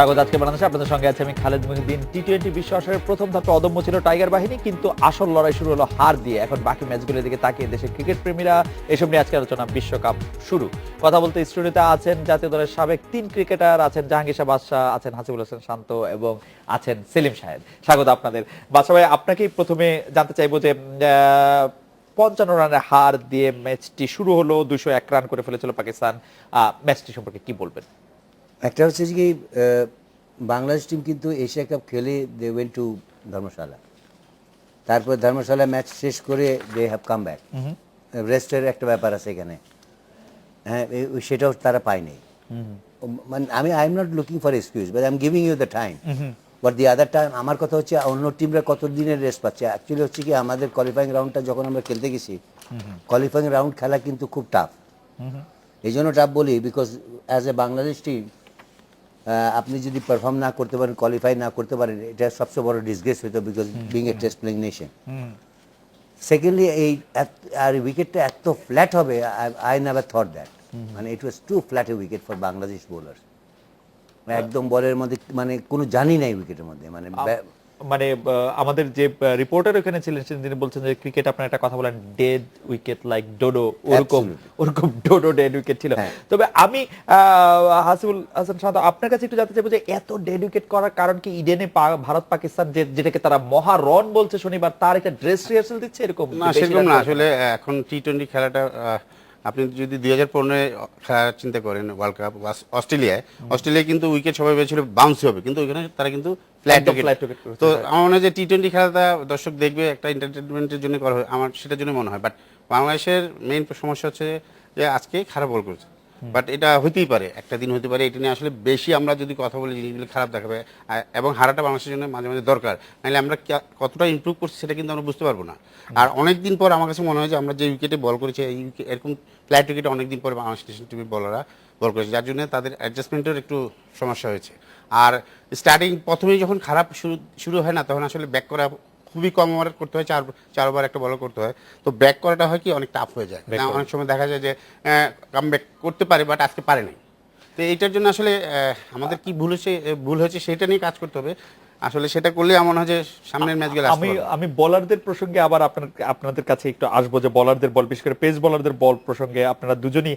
স্বাগত আজকে বাংলাদেশে। আপনাদের সঙ্গে আছে আমি খালেদ মহিউদ্দিন। টি-20 বিশ্ব আসরের প্রথম ধাপে অদম্য ছিল টাইগার বাহিনী, কিন্তু আসল লড়াই শুরু হলো হার দিয়ে। এখন বাকি ম্যাচগুলোর দিকে তাকিয়ে দেশের ক্রিকেট প্রেমীরা এসব নিয়ে আজকে আলোচনা। বিশ্বকাপ শুরু। কথা বলতে স্টুডিওতে আছেন জাতীয় দলের সাবেক 3 ক্রিকেটার, আছেন জাহাঙ্গীর শাহ বাদশা, আছেন হাসিবুল হাসান শান্ত এবং আছেন সেলিম সাহেব। স্বাগত আপনাদের। বাদশা ভাই, আপনাকেই প্রথমে জানতে চাইবো যে 55 রানের হার দিয়ে ম্যাচটি শুরু হলো, 201 রান করে ফেলেছিল পাকিস্তান। ম্যাচটি সম্পর্কে কি বলবেন? একটা হচ্ছে কি, বাংলাদেশ টিম কিন্তু এশিয়া কাপ খেলে দে ওয়েন্ট টু ধর্মশালা, তারপর ধর্মশালা ম্যাচ শেষ করে দে হ্যাভ কাম ব্যাক। রেস্টের একটা ব্যাপার আছে এখানে, হ্যাঁ, সেটাও তারা পায়নি। মানে I am not looking for excuse, but I am giving you the time. But the other time আমার কথা হচ্ছে অন্য টিমরা কত দিনের রেস্ট পাচ্ছে। অ্যাকচুয়ালি হচ্ছে কি, আমাদের কোয়ালিফাইং রাউন্ডটা যখন আমরা খেলতে গেছি, কোয়ালিফাইং রাউন্ড খেলা কিন্তু খুব টাফ। এই জন্য টাফ বলি because as a Bangladesh team আপনি যদি পারফর্ম না করতে পারেন, কোয়ালিফাই না করতে পারেন, এটা সবচেয়ে বড় ডিসগ্রেস হইতো, because being a test playing nation. Secondly এই আর উইকেটটা এত ফ্ল্যাট হবে, আই নেভার থট দ্যাট। মানে it was too flat a wicket for Bangladesh bowler. একদম বলের মধ্যে মানে কোনো জানি নাই উইকেটের মধ্যে, মানে আমাদের যে রিপোর্টার ওখানে ছিলেন তিনি বলছেন যে ক্রিকেট, আপনার একটা কথা বলেন, ডেড উইকেট লাইক ডোডো, ওরকম ডোডো ডেড উইকেট ছিল। তবে আমি হাসিবুল হাসান শান্ত আপনার কাছে একটু জানতে চাইবো যে এত ডেড উইকেট করার কারণ কি? ইডেনে ভারত পাকিস্তান যেটাকে তারা মহা রন বলছে শনিবার, তার একটা ড্রেস রিহার্সাল দিচ্ছে এরকম না, সেরকম না। আসলে এখন টি-20 খেলাটা আপনি যদি 2015 খেলা চিন্তা করেন, ওয়ার্ল্ড কাপ অস্ট্রেলিয়ায় কিন্তু উইকেট সবাই ভেবেছিল বাউন্সি হবে, কিন্তু ওইখানে তারা কিন্তু ফ্ল্যাট উইকেট। তো আমার মনে হয় যে টি-20 খেলাটা দর্শক দেখবে, একটা এন্টারটেনমেন্টের জন্য করা হয়, আমার সেটার জন্য মনে হয়। বাট বাংলাদেশের মেইন সমস্যা হচ্ছে যে আজকে খারাপ বল করেছে। বাট এটা হইতেই পারে, একটা দিন হতে পারে। এটা নিয়ে আসলে বেশি আমরা যদি কথা বলি, জিনিসগুলো খারাপ দেখাবে, এবং হারাটা বাংলাদেশের জন্য মাঝে মাঝে দরকার। নাহলে আমরা কতটা ইমপ্রুভ করছি সেটা কিন্তু আমরা বুঝতে পারবো না। আর অনেক দিন পর আমার কাছে মনে হয় যে আমরা যে উইকেটে বল করেছি, এই এরকম ফ্ল্যাট উইকেটে অনেক দিন পর বাংলাদেশ টিমের বলাররা বল করেছে, যার জন্য তাদের অ্যাডজাস্টমেন্টের একটু সমস্যা হয়েছে। আর স্টার্টিং প্রথমেই যখন খারাপ শুরু হয় না, তখন আসলে ব্যাক করা খুবই কম ওভার করতে হয়, 4 ওভার একটা বল করতে হয়। তো ব্যাক করাটা হয় কি, অনেক টাফ হয়ে যায়। অনেক সময় দেখা যায় যে কাম ব্যাক করতে পারে, বাট আজকে পারে নাই। তো এইটার জন্য আসলে আমাদের কি ভুল হয়েছে সেটা নিয়ে কাজ করতে হবে। আসলে সেটা করলে এমন হয় যে সামনের ম্যাচগুলো আমি বোলারদের প্রসঙ্গে আবার আপনাদের কাছে একটু আসবো, যে বোলারদের বল, বিশেষ করে পেস বোলারদের বল প্রসঙ্গে। আপনারা দুজনই,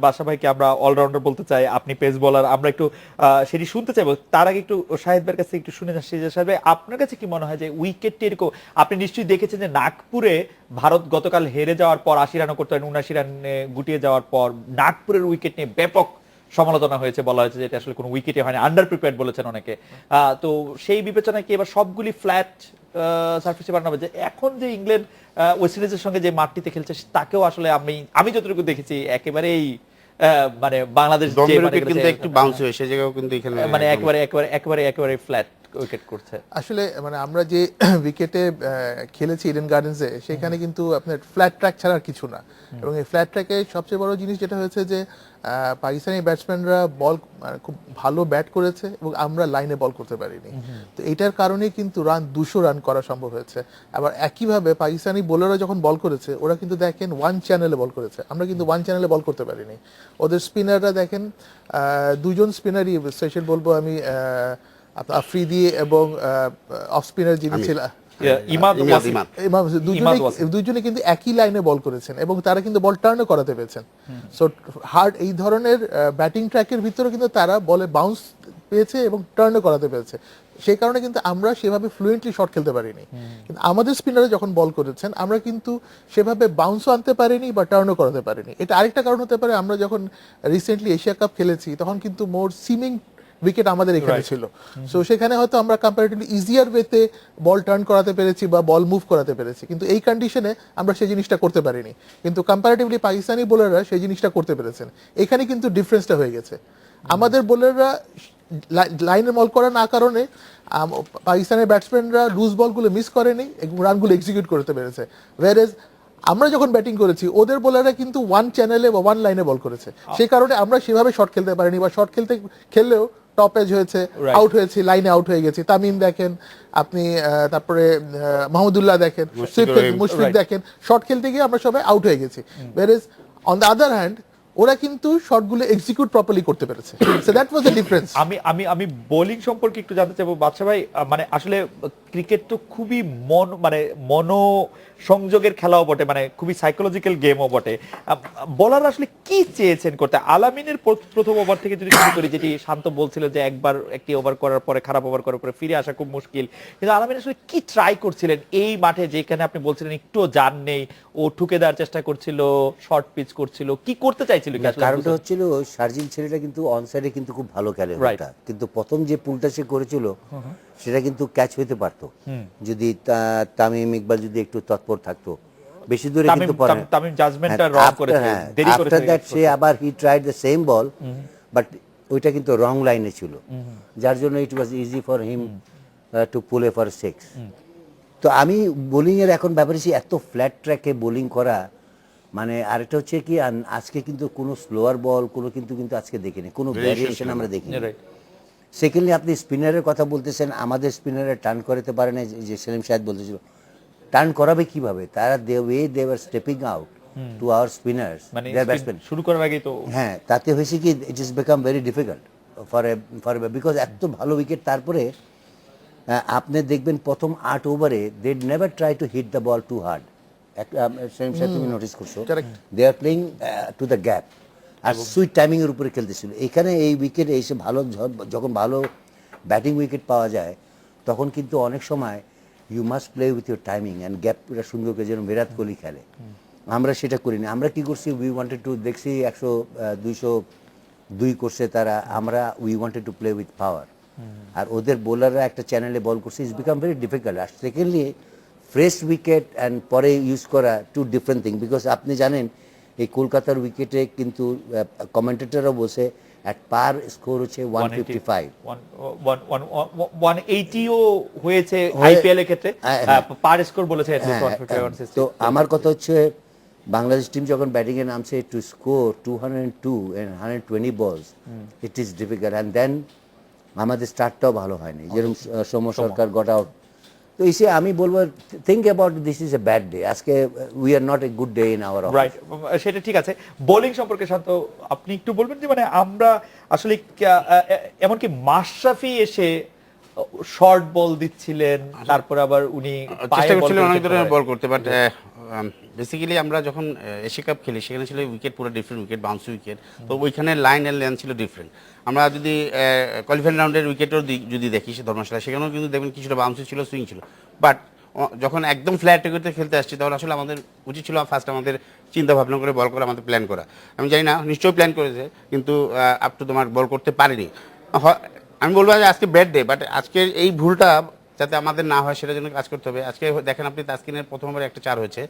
বাদশা ভাইকে আমরা অলরাউন্ডার বলতে চাই, আপনি পেস বোলার, আমরা একটু সেটি শুনতে চাইবো। তার আগে একটু শাহিদ ভাইয়ের কাছে একটু শুনে যাচ্ছি। শাহিদ ভাই, আপনার কাছে কি মনে হয় যে উইকেটটি এরকম, আপনি নিশ্চয়ই দেখেছেন যে নাগপুরে ভারত গতকাল হেরে যাওয়ার পর 80 রানও করতে হয়, 79 রানে গুটিয়ে যাওয়ার পর নাগপুরের উইকেট নিয়ে ব্যাপক সমালোচনা হয়েছে, বলা হয়েছে যে এটা আসলে কোনো উইকেটে হয়নি, আন্ডার প্রিপেয়ার্ড বলেছেন অনেকে। তো সেই বিবেচনায় কি এবার সবগুলি ফ্ল্যাট সারফেসে বানানো হবে? যে এখন যে ইংল্যান্ড ওয়েস্ট ইন্ডিজের সঙ্গে যে মাটিতে খেলছে, তাকেও আসলে আমি যতটুকু দেখেছি একেবারেই মানে বাংলাদেশ কিন্তু একটু বাউন্স হয়ে সে জায়গাও কিন্তু এখানে মানে একেবারে ফ্ল্যাট উইকেট করছে। আসলে মানে আমরা যে উইকেটে খেলেছি ইডেন গার্ডেন্সে, সেখানে কিন্তু আপনার ফ্ল্যাট ট্র্যাক ছাড়া আর কিছু না। এবং এই ফ্ল্যাট ট্র্যাকে সবচেয়ে বড় জিনিস যেটা হয়েছে যে পাকিস্তানি ব্যাটসম্যানরা বল খুব ভালো ব্যাট করেছে এবং আমরা লাইনে বল করতে পারিনি। তো এটার কারণে কিন্তু 200 রান করা সম্ভব হয়েছে। আবার একইভাবে পাকিস্তানি বোলাররা যখন বল করেছে, ওরা কিন্তু দেখেন ওয়ান চ্যানেলে বল করেছে, আমরা কিন্তু ওয়ান চ্যানেলে বল করতে পারিনি। ওদের স্পিনাররা দেখেন, দুজন স্পিনারই স্পেশাল বলবো আমি, আফ্রিদি এবং অফ স্পিনার যিনি ছিলেন দুইজনে কিন্তু একই লাইনে বল করেছেন এবং তারা কিন্তু বল টার্নও করাতে পেরেছেন। সো হার্ড এই ধরনের ব্যাটিং ট্র্যাকের ভিতরে কিন্তু তারা বলে বাউন্স পেয়েছে এবং টার্নও করাতে পেরেছে। সেই কারণে কিন্তু আমরা সেভাবে ফ্লুয়েন্টলি শট খেলতে পারিনি। কিন্তু আমাদের স্পিনাররা যখন বল করেছেন, আমরা কিন্তু সেভাবে বাউন্সও আনতে পারিনি বা টার্নও করাতে পারিনি। এটা আরেকটা কারণ হতে পারে, আমরা যখন রিসেন্টলি এশিয়া কাপ খেলেছি তখন কিন্তু মোর সিমিং উইকেট আমাদের এখানে ছিল। সো সেখানে হয়তো আমরা কম্পারেটিভলি ইজিয়ার ওয়েতে বল টার্ন করাতে পেরেছি বা বল মুভ করাতে পেরেছি, কিন্তু এই কন্ডিশনে আমরা সেই জিনিসটা করতে পারিনি। কিন্তু কম্পারেটিভলি পাকিস্তানি বোলাররা সেই জিনিসটা করতে পেরেছেন। এখানে কিন্তু ডিফারেন্সটা হয়ে গেছে। আমাদের বোলাররা লাইনে বল করা না কারণে পাকিস্তানের ব্যাটসম্যানরা লুজ বলগুলো মিস করেনি এবং রানগুলো এক্সিকিউট করতে পেরেছে। ওয়ারেজ আমরা যখন ব্যাটিং করেছি, ওদের বোলাররা কিন্তু ওয়ান চ্যানেলে বা ওয়ান লাইনে বল করেছে। সেই কারণে আমরা সেভাবে শট খেলতে পারিনি, বা শট খেললেও টপ এজ হয়েছে, আউট হয়েছে, লাইনে আউট হয়ে গেছে। তামিম দেখেন আপনি, তারপরে মাহমুদুল্লাহ দেখেন, মুশফিক দেখেন, শট খেলতে গিয়ে আমরা সবাই আউট হয়ে গেছি। ওয়ারেজ অন দ্য আদার হ্যান্ড ওরা কিন্তু শটগুলো এক্সিকিউট প্রপারলি করতে পেরেছে। So that was the difference. আমি আমি আমি বোলিং সম্পর্কে একটু জানতে চাইবো বাদশা ভাই। মানে আসলে ক্রিকেট তো খুবই মনো সংযোগের খেলাও বটে, মানে খুবই সাইকোলজিক্যাল গেমও বটে। বোলার আসলে কি চেয়েছেন করতে? আলামিনের প্রথম ওভার থেকে যদি শুরু করি, যেটি শান্ত বলছিল যে একবার একটি ওভার করার পরে, খারাপ ওভার করার পরে ফিরে আসা খুব মুশকিল, কিন্তু আলামিন আসলে কি ট্রাই করছিলেন এই মাঠে, যেখানে আপনি বলছিলেন একটুও জান নেই, ও ঠুকে দেওয়ার চেষ্টা করছিল, শর্ট পিচ করছিল, কি করতে চাইছিল কি আসলে? কারণটা হচ্ছিল ওই শারজিল ছেলেটা কিন্তু অনসাইডে কিন্তু খুব ভালো খেলে Right. ওটা, কিন্তু প্রথম যে পুলটা সে করেছিল সেটা কিন্তু ক্যাচ হইতে পারতো যদি তামিম ইকবাল যদি একটু তৎপর থাকতো, বেশি দূরে কিন্তু পড়ে না। তামিম জাজমেন্টটা রং করেছে, দেরি করেছে। আফটার দ্যাট সে আবার he tried the same ball, but ওইটা কিন্তু রং লাইনে ছিল, যার জন্য it was easy for him to pull a for 6। তো আমি বোলিং এর এখন ব্যাপারে এত ফ্ল্যাট ট্র্যাকে বোলিং করা, মানে আরেকটা হচ্ছে কি আজকে কিন্তু কোনো স্লোয়ার বল কোনো কিন্তু আজকে দেখিনি, কোনো ভ্যারিয়েশন আমরা দেখিনি। সেকেন্ডলি আপনি স্পিনারের কথা বলতেছেন, আমাদের স্পিনারে টার্ন করাতে পারে না, যে সেলিম শাহেদ বলতেছিল টার্ন করাবে কিভাবে, তারা they were stepping out to our spinners, মানে দেয়ার ব্যাটসম্যান শুরু করার আগেই তো। হ্যাঁ, তাতে হয়েছে কি it is become very difficult for because এত ভালো উইকেট। তারপরে আপনি দেখবেন প্রথম 8 ওভারে they never try to hit the ball too hard. Salim Shahed তুমি নোটিস করছো, they are playing to the gap, আর সুইট টাইমিং এর উপরে খেলতেছিল। এখানে এই উইকেট এসে ভালো, যখন ভালো ব্যাটিং উইকেট পাওয়া যায় তখন কিন্তু অনেক সময় you must play with your timing and গ্যাপটা সুন্দর করে, যেন বিরাট কোহলি খেলে। আমরা সেটা করিনি। আমরা কি করছি, উই ওয়ান্টেড টু, দেখছি 202 করছে তারা, আমরা we wanted to play with power. আর ওদের বোলাররা একটা চ্যানেলে বল করছে, ইটস বিকাম ভেরি ডিফিকাল্ট। আর সেকেন্ডলি ফ্রেশ উইকেট অ্যান্ড পরে ইউজ করা টু ডিফারেন্ট থিং, বিকজ আপনি জানেন এই কলকাতার উইকেটে কিন্তু কমেন্টেটরও বসে অ্যাট পার স্কোর হচ্ছে 155, 180ও হয়েছে আইপিএল এর ক্ষেত্রে, পার স্কোর বলেছে at least 150, তো আমার কথা হচ্ছে বাংলাদেশ টিম যখন ব্যাটিং এ নামছে to score 202 and 120 balls, it is difficult. And then আমাদের স্টার্টটাও ভালো হয়নি, যেরকম সৌম্য সরকার গট আউট। তো এসে আমি বলবো think about this is a bad day, আজকে we are not a good day in our office. Right, সেটা ঠিক আছে। বোলিং সম্পর্কে শান্ত আপনি একটু বলবেন যে মানে আমরা আসলে এমনকি মাশরাফি এসে শর্ট বল দিচ্ছিলেন, তারপর আবার উনি চেষ্টা করছিলেন অনেক ধরনের বল করতে, বাট বেসিক্যালি আমরা যখন এশিয়া কাপ খেলি সেখানে ছিল উইকেট পুরো ডিফারেন্ট উইকেট, বাউন্সি উইকেট, তো ওইখানে লাইন এন্ড লেন্থ ছিল ডিফারেন্ট। আমরা যদি কোয়ালিফাইং রাউন্ডের উইকেটও যদি দেখি সে ধর্মশালা, সেখানেও কিন্তু দেখবেন কিছুটা বাউন্সি ছিল, সুইং ছিল। বাট যখন একদম ফ্ল্যাট উইকেটে খেলতে আসছি তখন আসলে আমাদের উচিত ছিল ফার্স্ট আমাদের চিন্তা ভাবনা করে বল করা, আমাদের প্ল্যান করা। আমি জানি না, নিশ্চয়ই প্ল্যান করেছে, কিন্তু আপ টু তোমার বল করতে পারিনি। আমি বলবো যে আজকে ব্যাড ডে, বাট আজকের এই ভুলটা যাতে আমাদের না হয় সেটার জন্য কাজ করতে হবে। আজকে দেখেন আপনি তাসকিনের প্রথম ওভারে একটা 4 হয়েছে,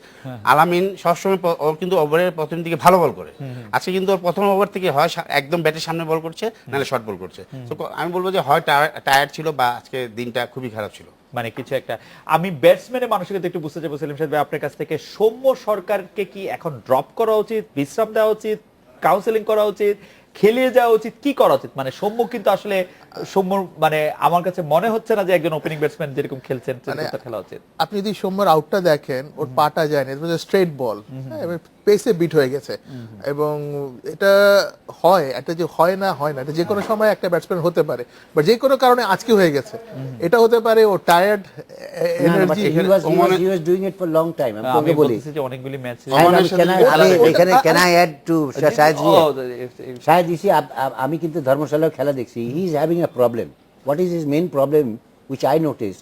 আলামিন সবসময় ওর কিন্তু ওভারের প্রথম দিকে ভালো বল করে, আজকে কিন্তু ওর প্রথম ওভার থেকে হয় একদম ব্যাটের সামনে বল করছে, নাহলে শর্ট বল করছে। তো আমি বলবো যে হয় টায়ার্ড ছিল বা আজকে দিনটা খুবই খারাপ ছিল। মানে কিছু একটা। আমি ব্যাটসম্যানের মানসিকতা একটু বুঝতে চাইবো সেলিম সাহেব আপনার কাছ থেকে, সৌম্য সরকারকে কি এখন ড্রপ করা উচিত, বিশ্রাম দেওয়া উচিত, কাউন্সেলিং করা উচিত, খেলিয়ে যাওয়া উচিত, কি করা উচিত? মানে সৌম্য কিন্তু আসলে মানে আমার কাছে মনে হচ্ছে না যে একজন ওপেনিং ব্যাটসম্যান যেরকম খেলছেন খেলা উচিত। আপনি যদি সৌম্যর আউটটা দেখেন, ওর পাটা যায়নি, স্ট্রেট বল, পেসে বিট হয়ে গেছে। এবং এটা হয়, এটা যে হয় না এটা যে কোনো সময় একটা ব্যাটসম্যান হতে পারে, বাট যে কোনো কারণে আজকে হয়ে গেছে। এটা হতে পারে ও tired energy, he was doing it for long time. আমি আমি বলি বলতেছি যে অনেকগুলি ম্যাচ আমি কিন্তু ধর্মশালায় খেলা দেখছি, he is having a problem. What is his main problem which I notice,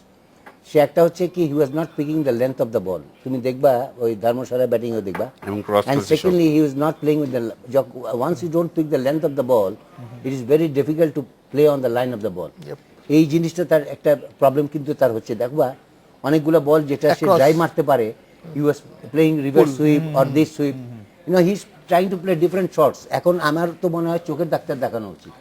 সে একটা হচ্ছে কি he was not picking the length of the ball. তুমি দেখবা ওই ধর্মশালায় ব্যাটিংও দেখবা, and secondly he was not playing with the, once you don't pick the length of the ball, it is very difficult to play on the line of the ball. এই জিনিসটা তার একটা problem কিন্তু তার হচ্ছে। দেখবা অনেকগুলো বল যেটা সে ড্রাইভ মারতে পারে, he was playing reverse sweep or this sweep, you know, he is trying to play different shots. এখন আমার তো মনে হয় চোখের ডাক্তার দেখানো উচিত।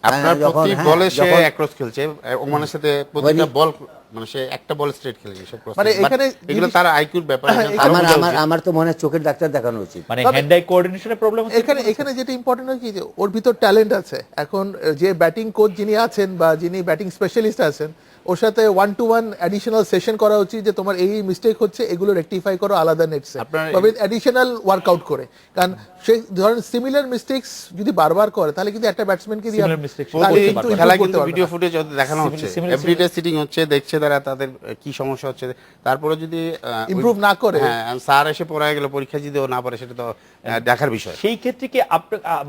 আপনার প্রতি বলে সে অ্যাক্রস খেলছে, ওমানের সাথে প্রতিটা বল মানে সে একটা বল স্ট্রেট খেলে সব cross মানে খেলে। But এখানে এগুলো তার আইকিউর ব্যাপার হ্যাঁ, এটা তার আমার বোঝা আমার উচিত। আমার তো মনে হয় চোখের ডাক্তার দেখানো উচিত। মানে মানে হ্যান্ড আই কোঅর্ডিনেশনের প্রবলেম হচ্ছে এখানে এখানে যেটা ইম্পর্টেন্ট হয় কি যে ওর ভিতর ট্যালেন্ট আছে। এখন যে ব্যাটিং কোচ যিনি আছেন বা যিনি ব্যাটিং স্পেশালিস্ট আছেন, ওর সাথে 1-to-1 অ্যাডিশনাল সেশন করা উচিত যে তোমার এই মিস্টেক হচ্ছে, এগুলো রেকটিফাই করো আলাদা নেটসে আপনার- বা উইথ অ্যাডিশনাল ওয়ার্কআউট করে। কারণ সেই ধরেন সিমিলার মিস্টেকস যদি বারবার করে তাহলে কিন্তু একটা ব্যাটসম্যানকে দিয়ে Similar mistakes ও তাহলে এই কিন্তু করতে improve খেলায় করতে কিন্তু পারবে ভিডিও না। ফুটেজ দেখানো হচ্ছে, similar- এভরিডে সিটিং হচ্ছে, দেখছে তারা তাদের কি সমস্যা হচ্ছে, তারপরে যদি Improve না করে। হ্যাঁ স্যার এসে পড়ায় গেল, পরীক্ষা যদি ও না পারে সেটা তো দেখার বিষয়। সেই ক্ষেত্রে কি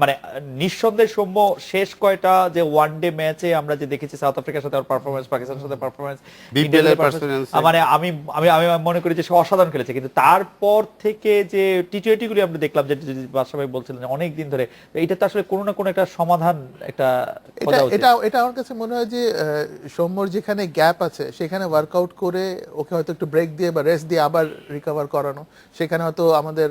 মানে নিঃসন্দেহে সৌম্য শেষ কয়টা যে ওয়ান ডে ম্যাচে আমরা যে দেখেছি সাউথ আফ্রিকার সাথে পারফরমেন্স, পাকিস্তানের সাথে পারফরমেন্স, BPL এর performance, মানে আমি আমি আমি মনে করি যে সে অসাধারণ খেলেছে, কিন্তু তারপর থেকে যে টি-টোয়েন্টি গুলি আমরা দেখলাম যে বাদশা ভাই বলছিলেন যে অনেক দিন ধরে, তো এটা তো আসলে কোনো না কোনো একটা সমাধান একটা এটা খোঁজা উচিত। এটা এটা আমার কাছে মনে হয় যে সৌম্যর যেখানে গ্যাপ আছে সেখানে ওয়ার্কআউট করে ওকে হয়তো একটু ব্রেক দিয়ে বা রেস্ট দিয়ে আবার রিকভার করানো, সেখানে হয়তো আমাদের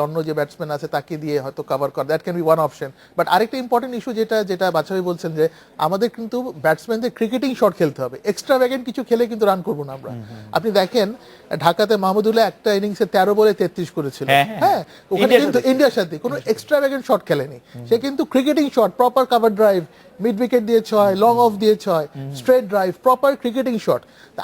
অন্য যে ব্যাটসম্যান আছে তাকে দিয়ে হয়তো কভার করা, that can be one option. But আরেকটা ইম্পর্টেন্ট ইস্যু যেটা বাদশাহ বলছেন যে আমাদের কিন্তু ব্যাটসম্যানদের ক্রিকেটিং শট খেলতে হবে, এক্সট্রা ভ্যাগেন্ট কিছু খেলে কিন্তু রান করবো না আমরা। আপনি দেখেন ঢাকাতে মাহমুদুল্লাহ একটা ইনিংসে 13 বলে 33 করেছিল, হ্যাঁ, হ্যাঁ। হ্যাঁ ওখানে ইন্ডিয়ার কিন্তু সাথে। ইন্ডিয়ার সাথে কোনো এক্সট্রা ভ্যাগেন্ট শট খেলেনি, সে কিন্তু cricketing shot, proper cover drive, mid wicket দিয়ে 6, লং অফ দিয়ে 6, straight drive, proper cricketing shot.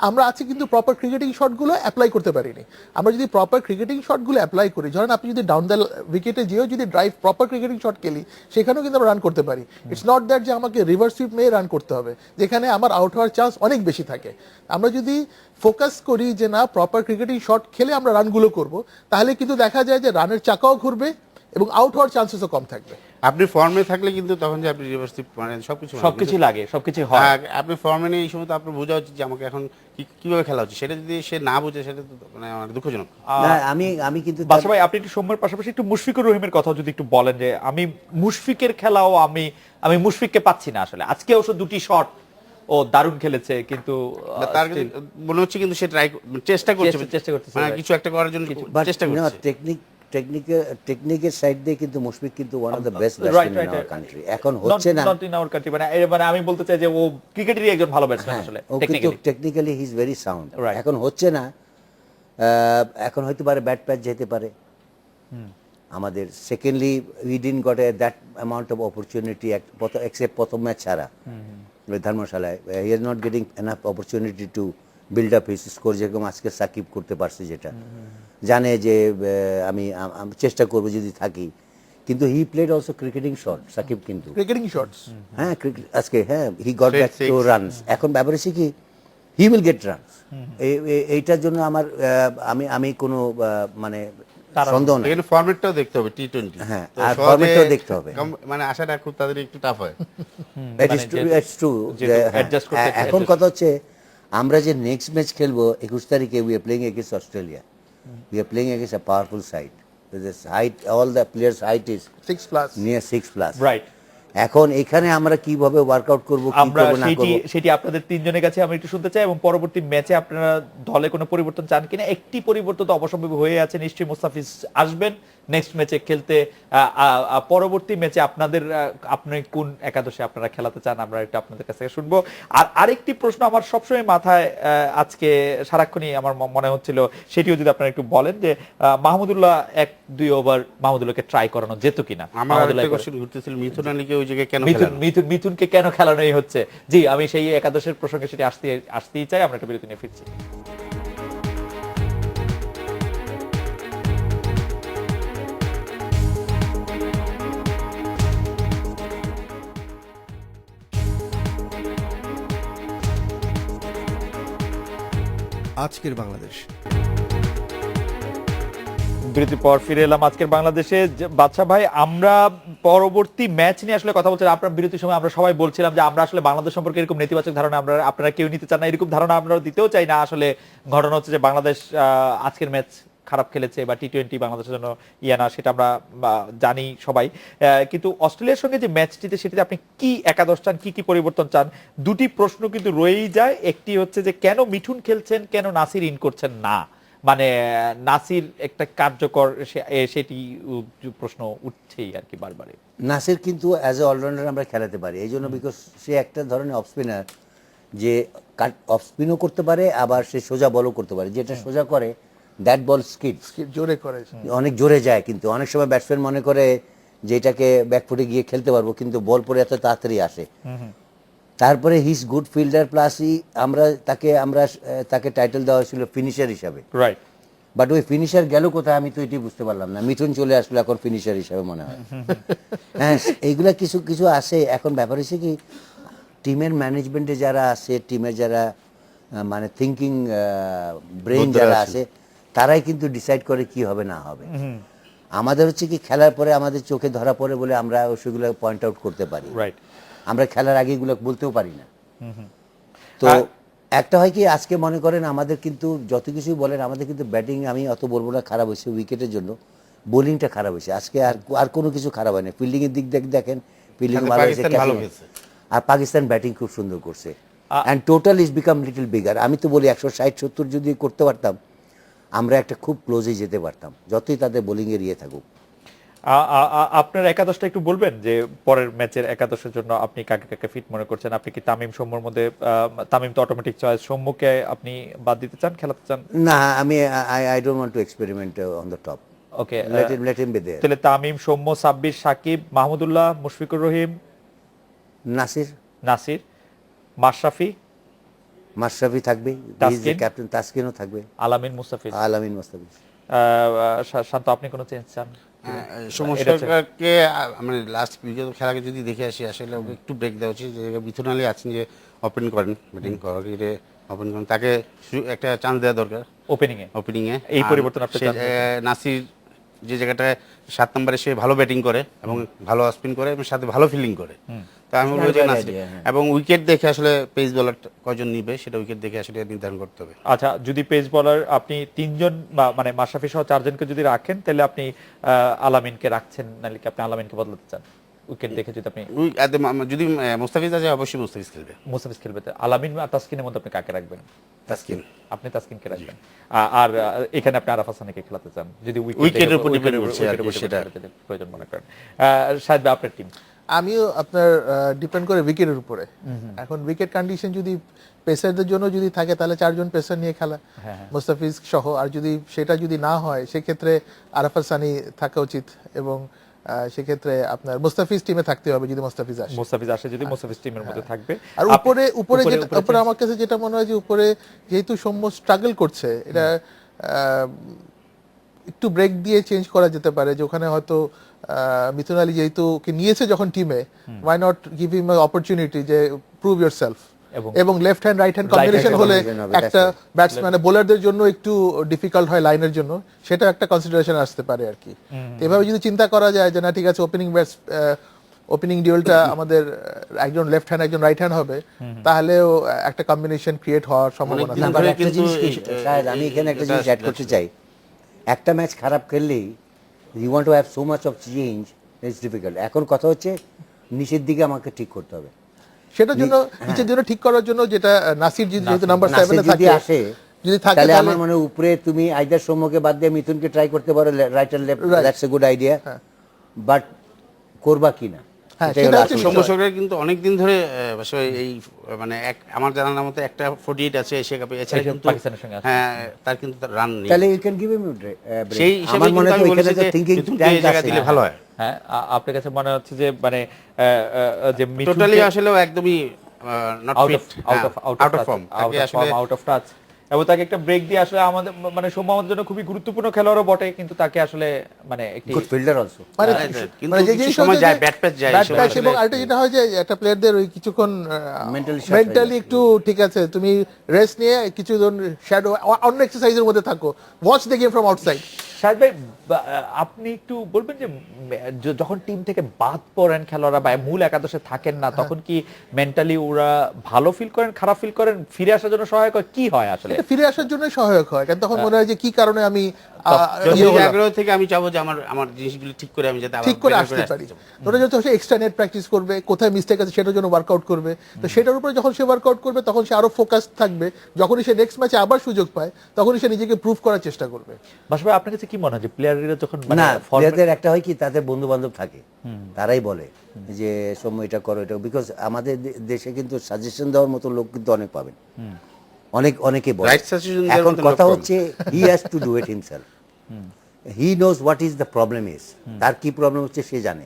আমরা আছি কিন্তু প্রপার ক্রিকেটিং শটগুলো অ্যাপ্লাই করতে পারিনি। আমরা যদি প্রপার ক্রিকেটিং শটগুলো অ্যাপ্লাই করি, ধরেন আপনি যদি ডাউন দ্য উইকেটে যেও যদি ড্রাইভ প্রপার ক্রিকেটিং শট খেলি, সেখানেও কিন্তু আমরা রান করতে পারি। ইটস নট দ্যাট যে আমাকে রিভার্স সুইপ মেয়ে রান করতে হবে, যেখানে আমার আউট হওয়ার চান্স অনেক বেশি থাকে। আমরা যদি ফোকাস করি যে না প্রপার ক্রিকেটিং শট খেলে আমরা রানগুলো করব, তাহলে কিন্তু দেখা যায় যে রানের চাকাও ঘুরবে এবং আউট হওয়ার চান্সেসও কম থাকবে। আপনি ফর্মে থাকলে কিন্তু তখন যে আপনি রিভার্স মানে সবকিছু সবকিছু লাগে, সবকিছু হয়। হ্যাঁ, আপনি ফর্মে নেই এই সময় তো আপনার বোঝা উচিত যে আমাকে এখন কিভাবে খেলা হচ্ছে, সেটা যদি সে না বুঝে সেটা তো মানে অনেক দুঃখজনক। না আমি কিন্তু তার- বাদশা ভাই আপনি একটু সৌম্যের পাশাপাশি একটু মুশফিকুর রহিমের কথা যদি একটু বলেন, যে আমি মুশফিকের খেলাও আমি মুশফিককে পাচ্ছি না আসলে। আজকে অবশ্য দুটি শট ও দারুণ খেলেছে, কিন্তু তার কিন্তু মনে হচ্ছে কিন্তু সে চেষ্টা করছে, চেষ্টা করতেছে, মানে right. কিছু একটা করার জন্য But চেষ্টা you know, করছে। টেকনিকের সাইড দিয়ে কিন্তু মুশফিক কিন্তু one of the best right, batsman in right, our right. Country. এখন হচ্ছে না, নট ইন আওয়ার কান্ট্রি, মানে আমি বলতে চাই যে ও ক্রিকেটেরই একজন ভালো ব্যাটসম্যান হ্যাঁ, আসলে ও কিন্তু technically. Technically he is very sound. Right. এখন হচ্ছে না, এখন হয়তো পারে ব্যাট প্যাচ যেতে পারে আমাদের। Secondly we didn't got that amount of opportunity except প্রথম ম্যাচ ছাড়া ধর্মশালায়। He is not getting enough opportunity to build up his score, যেরকম আজকে সাকিব করতে পারছে, যেটা জানে যে আমি চেষ্টা করবো যদি থাকি। কিন্তু he played also cricketing shot Shakib কিন্তু, ক্রিকেটিং শটস হ্যাঁ আজকে হ্যাঁ he got Straight back to six. Runs. এখন ব্যাপারে হচ্ছে কি হি উইল গেট রানস, এইটার জন্য আমার আমি কোনো মানে সন্দেহ নাই। এখানে ফরম্যাটটাও দেখতে হবে টি-20। হ্যাঁ, আর ফরম্যাটটাও দেখতে হবে। মানে আশাটা খুব তাদের একটু টাফ হয়। It's true যেহেতু যে, হ্যাঁ, adjust করতে- এখন adjust- কথা হচ্ছে আমরা যে নেক্সট ম্যাচ খেলবো 21 তারিখে, we are playing against Australia, we are playing against a powerful side, height all the players height is 6+। Near 6+। Right. এখন এখানে আমরা কিভাবে ওয়ার্কআউট করবো, কি আমরা করবো না করবো, সেটি আপনাদের তিনজনের কাছে আমি একটু শুনতে চাই, এবং পরবর্তী ম্যাচে আপনারা দলে কোনো পরিবর্তন চান কিনা। একটি পরিবর্তন তো অবশ্যম্ভাবী হয়ে আছে, নিশ্চয়ই মুস্তাফিজ আসবেন নেক্সট ম্যাচে খেলতে। পরবর্তী ম্যাচে আপনি কোন একাদশে আপনারা খেলাতে চান, আমরা একটু আপনাদের কাছ থেকে শুনবো। আর আরেকটি প্রশ্ন আমার সবসময় মাথায় আজকে সারাক্ষণই আমার মনে হচ্ছিল, সেটিও যদি আপনারা একটু বলেন যে মাহমুদুল্লাহ 1-2 ওভার মাহমুদুল্লাহকে ট্রাই করানো যেত কিনা। আমার মাহমুদুল্লাহ একটা কোশ্চেন ঘুরতেছিল, মিথুন আলীকে ওই জায়গায় কেন মিথুন খেলানো? মিথুন মিথুনকে কেন খেলানোই হচ্ছে। জি, আমি সেই একাদশের প্রসঙ্গে সেটি আসতেই চাই। আমরা একটা বিরতি নিয়ে ফিরছি। আজকের বাংলাদেশ। বিরতির পর ফিরে এলাম আজকের বাংলাদেশে। বাদশা ভাই, আমরা পরবর্তী ম্যাচ নিয়ে আসলে কথা বলছিলাম। আপনার বিরতির সময় আমরা সবাই বলছিলাম যে আমরা আসলে বাংলাদেশ সম্পর্কে এরকম নেতিবাচক ধারণা আপনারা কেউ নিতে চান না, এরকম ধারণা আমরা দিতেও চাই না। আসলে ঘটনা হচ্ছে যে বাংলাদেশ আজকের ম্যাচ খারাপ খেলেছে বা টি-20 বাংলাদেশের জন্য না, সেটা আমরা জানি সবাই। কিন্তু অস্ট্রেলিয়ার সঙ্গে যে ম্যাচটিতে, সেটিতে আপনি কি একাদশ চান, কি পরিবর্তন চান? দুটি প্রশ্ন কিন্তু রয়েই যায়। একটি হচ্ছে যে কেন মিঠুন খেলছেন, কেন নাসির ইন করছেন না, মানে নাসির একটা কার্যকর, সেটি প্রশ্ন উঠছেই আর কি বারবারে। নাসির কিন্তু অ্যাজ এ অলরাউন্ডার আমরা খেলাতে পারি, এই জন্য বিকজ সে একটা ধরনের অফ স্পিনার যে অফ স্পিনও করতে পারে, আবার সে সোজা বলও করতে পারে। যেটা সোজা করে দ্যাট বল স্কিডস, জোরে করে। অনেক জোরে যায়, কিন্তু অনেক সময় ব্যাটসম্যান মনে করে যে এটাকে ব্যাকফুটে গিয়ে খেলতে পারবো, কিন্তু বল পরে এত তাড়াতাড়ি আসে। তারপরে হিজ গুড ফিল্ডার প্লাসই আমরা তাকে টাইটেল দেওয়া হয়েছিল ফিনিশার হিসাবে। রাইট। বাট ওই ফিনিশার গেল কোথায় আমি তো এটি বুঝতে পারলাম না। মিঠুন চলে আসলো এখন ফিনিশার হিসাবে মনে হয়। হ্যাঁ, এইগুলা কিছু কিছু আসে। এখন ব্যাপার হচ্ছে কি, টিমের ম্যানেজমেন্টে যারা আছে, টিমের যারা মানে থিঙ্কিং ব্রেন যারা আছে, তারাই কিন্তু ডিসাইড করে কি হবে না হবে। আমাদের হচ্ছে কি, খেলার পরে আমাদের চোখে ধরা পড়ে বলে আমরা সেগুলো পয়েন্ট আউট করতে পারি। রাইট। আমরা খেলার আগে এগুলো বলতেও পারি না। তো একটা হয় কি, আজকে মনে করেন আমাদের কিন্তু যত কিছুই বলেন, আমাদের কিন্তু ব্যাটিং আমি অত বলবো না খারাপ হয়েছে উইকেটের জন্য, বোলিংটা খারাপ হয়েছে আজকে। আর কোনো কিছু খারাপ হয় না। ফিল্ডিং এর দিক দেখেন, ফিল্ডিং ভালো হয়েছে, পাকিস্তান ভালো হয়েছে। আর পাকিস্তান ব্যাটিং খুব সুন্দর করছে। And total is become little bigger. আমি তো বলি 160-70 যদি করতে পারতাম, আমরা একটা খুব ক্লোজে যেতে পারতাম, যতই তাদের বোলিং এর ইয়ে থাকুক। আপনার একাদশটা একটু বলবেন যে পরের ম্যাচের একাদশের জন্য আপনি কাকে কাকে ফিট মনে করছেন? আপনি কি তামিম সৌম্যর মধ্যে, তামিম তো অটোমেটিক চয়েস, সৌম্যকে আপনি বাদ দিতে চান, খেলাতে চান? না, আমি I don't want to experiment on the top. Okay, let him be there. তাহলে তামিম, সৌম্য, সাব্বির, সাকিব, মাহমুদুল্লাহ, মুশফিকুর রহিম, নাসির, মাশরাফি থাকবে, তাসকিন? ক্যাপ্টেন তাসকিনও থাকবে, আলামিন, মুস্তাফিজ। মুস্তাফিজ। শান্ত, আপনি কোনো চেঞ্জ চান? সমস্যাকে মানে লাস্ট বিগত খেলাকে যদি দেখে আসি, আসলে ওকে একটু ব্রেক দেওয়া উচিত। যে মিথুন আলী আছেন, যে ওপেন করেন, ব্যাটিং করেন, ওপেন করেন, তাকে একটা চান্স দেওয়া দরকার ওপেনিং এ। এই পরিবর্তন আপনি চান? নাসির যে জায়গাটায় 7 নম্বরে সে ভালো ব্যাটিং করে এবং ভালো স্পিন করে এবং সাথে ভালো ফিল্ডিং করে, তা আমি বলবো যে নাসির। এবং উইকেট দেখে আসলে পেস বোলার কয়জন নিবে সেটা উইকেট দেখে আসলে নির্ধারণ করতে হবে। আচ্ছা, যদি পেস বোলার আপনি 3 জন বা মানে মাশরাফি সহ 4 জনকে যদি রাখেন, তাহলে আপনি আলামিনকে রাখছেন, নাকি আপনি আলামিনকে বদলাতে চান? উইকেট দেখে যদি আপনি যদি মুস্তাফিজ আছে, অবশ্যই মুস্তাফিজ খেলবে। আলামিন আর তাসকিনের মধ্যে আপনি কাকে রাখবেন? তাসকিন। আপনি তাসকিনকে রাখবেন। আর এখানে আপনি আরাফ হাসানকে খেলাতে চান, যদি উইকেটের উপর ডিপেন্ড করছে আর কি, সেটা প্রয়োজন মনে করেন। শাহিদ ভাই, আপনার টিম? আমিও আপনার ডিপেন্ড করে উইকেটের উপরে। এখন উইকেট কন্ডিশন যদি পেসারদের জন্য যদি থাকে, তাহলে 4 জন পেসার নিয়ে খেলা, মুস্তাফিজ সহ। আর যদি সেটা যদি না হয়, সেক্ষেত্রে আরাফাত সানি থাকা উচিত, এবং সেক্ষেত্রে আপনার মুস্তাফিজ টিমে থাকতে হবে যদি মুস্তাফিজ আসে। যদি মুস্তাফিজ টিমের মধ্যে থাকবে। আর উপরে আমার কাছে যেটা মনে হয় যে, উপরে যেহেতু সৌম্য স্ট্রাগল করছে, এটা একটু ব্রেক দিয়ে চেঞ্জ করা যেতে পারে। যে ওখানে হয়তো মিথুন আলী যেহেতু ওকে নিয়েছে যখন টিমে, why not give him opportunity যে প্রুভ ইয়োরসেলফ। এবং left hand right hand combination হলে একটা ব্যাটসম্যান বোলারদের জন্য একটু ডিফিকাল্ট হয় লাইনের জন্য, সেটা একটা কনসিডারেশন আসতে পারে আর কি। এভাবে যদি চিন্তা করা যায় যে না, ঠিক আছে, ওপেনিং ডিউলটা আমাদের একজন লেফট হ্যান্ড একজন রাইট হ্যান্ড হবে, তাহলেও একটা কম্বিনেশন ক্রিয়েট হওয়ার সম্ভাবনা আছে। আমি এখানে একটা জিনিস অ্যাড করতে চাই। একটা ম্যাচ খারাপ খেললেই you want to have so much of change, it's difficult. এখন কথা হচ্ছে নিচের দিকে আমাকে ঠিক করতে হবে। সেটার জন্য নিচের জন্য ঠিক করার জন্য যেটা নাসির যেহেতু নাম্বার 7 এ থাকে, যদি থাকে, তাহলে আমার মনে হয় উপরে তুমি আইদার সৌম্যকে বাদ দিয়ে মিথুনকে ট্রাই করতে পারো, right and left, that's a good idea. But করবা কিনা, সৌম্য সরকার কিন্তু অনেকদিন ধরে এই মানে আমার জানার মতে একটা 48 আছে এশিয়া কাপে, এছাড়া কিন্তু পাকিস্তানের সঙ্গে আছে। হ্যাঁ, তার কিন্তু রান নেই। তাহলে you can give him break. সেই হিসেবে আমার মনে হয় আমি ওইখানে বলেছি যে যে থিংকিং মিথুনকে ট্যাঙ্ক এই জায়গা আছে। দিলে ভালো হয়। হ্যাঁ, আপনার কাছে মনে হচ্ছে যে মানে যে টোটালি আসলে একদমই not fit, out of form, out of touch, এবং তাকে একটা ব্রেক দিয়ে আসলে আমাদের মানে সৌম্য আমাদের জন্য খুবই গুরুত্বপূর্ণ খেলোয়াড়ও বটে, কিন্তু তাকে আসলে মানে একটি গুড ফিল্ডার অলসো। কিন্তু কিছু সময় যায় ব্যাট প্যাচ যায়, এবং আরেকটা যেটা হয় যে একটা প্লেয়ারদের ওই কিছুক্ষণ মেন্টালি একটু ঠিক আছে, তুমি রেস্ট নিয়ে কিছুজন শ্যাডো অন্য এক্সারসাইজের মধ্যে থাকো, watch the game from outside. Shahid ভাই, আপনি একটু বলবেন যে যখন টিম থেকে বাদ পড়েন খেলোয়াড়রা বা মূল একাদশে থাকেন না, তখন কি মেন্টালি ওরা ভালো ফিল করেন, খারাপ ফিল করেন, ফিরে আসার জন্য সহায়ক হয়, কি হয় আসলে? ফিরে আসার জন্য সহায়ক হয়, কারণ তখন মনে হয় যে কি কারণে আমি সেই হলো। আগ্রহ থেকে আমি চাবো যে আমার আমার জিনিসগুলো ঠিক করে আমি যাতে আবার ঠিক করে better আসতে পারি। পারি। ওটা যখন সে এক্সট্রা নেট প্র্যাকটিস করবে, কোথায় মিস্টেক আছে সেটার জন্য ওয়ার্কআউট করবে, তো সেটার উপরে যখন সে ওয়ার্কআউট করবে তখন সে আরো ফোকাস থাকবে, যখনই সে নেক্সট ম্যাচে আবার সুযোগ পায় তখনই সে নিজেকে প্রুভ করার চেষ্টা করবে। বাসা ভাই আপনার কাছে কি মনে হয় যে প্লেয়াররা যখন মানে না, format- প্লেয়ারদের একটা হয় কি, তাদের বন্ধু বান্ধব থাকে, তারাই বলে যে সৌম্য এটা করো, এটা, বিকজ আমাদের দেশে কিন্তু সাজেশন দেওয়ার মতো লোক কিন্তু অনেক পাবেন, অনেকে বলে। Right suggestion দেওয়ার এখন মতো লোক কথা কম। হচ্ছে he has to do it himself, he knows what is the problem is, তার কি প্রবলেম হচ্ছে সে জানে।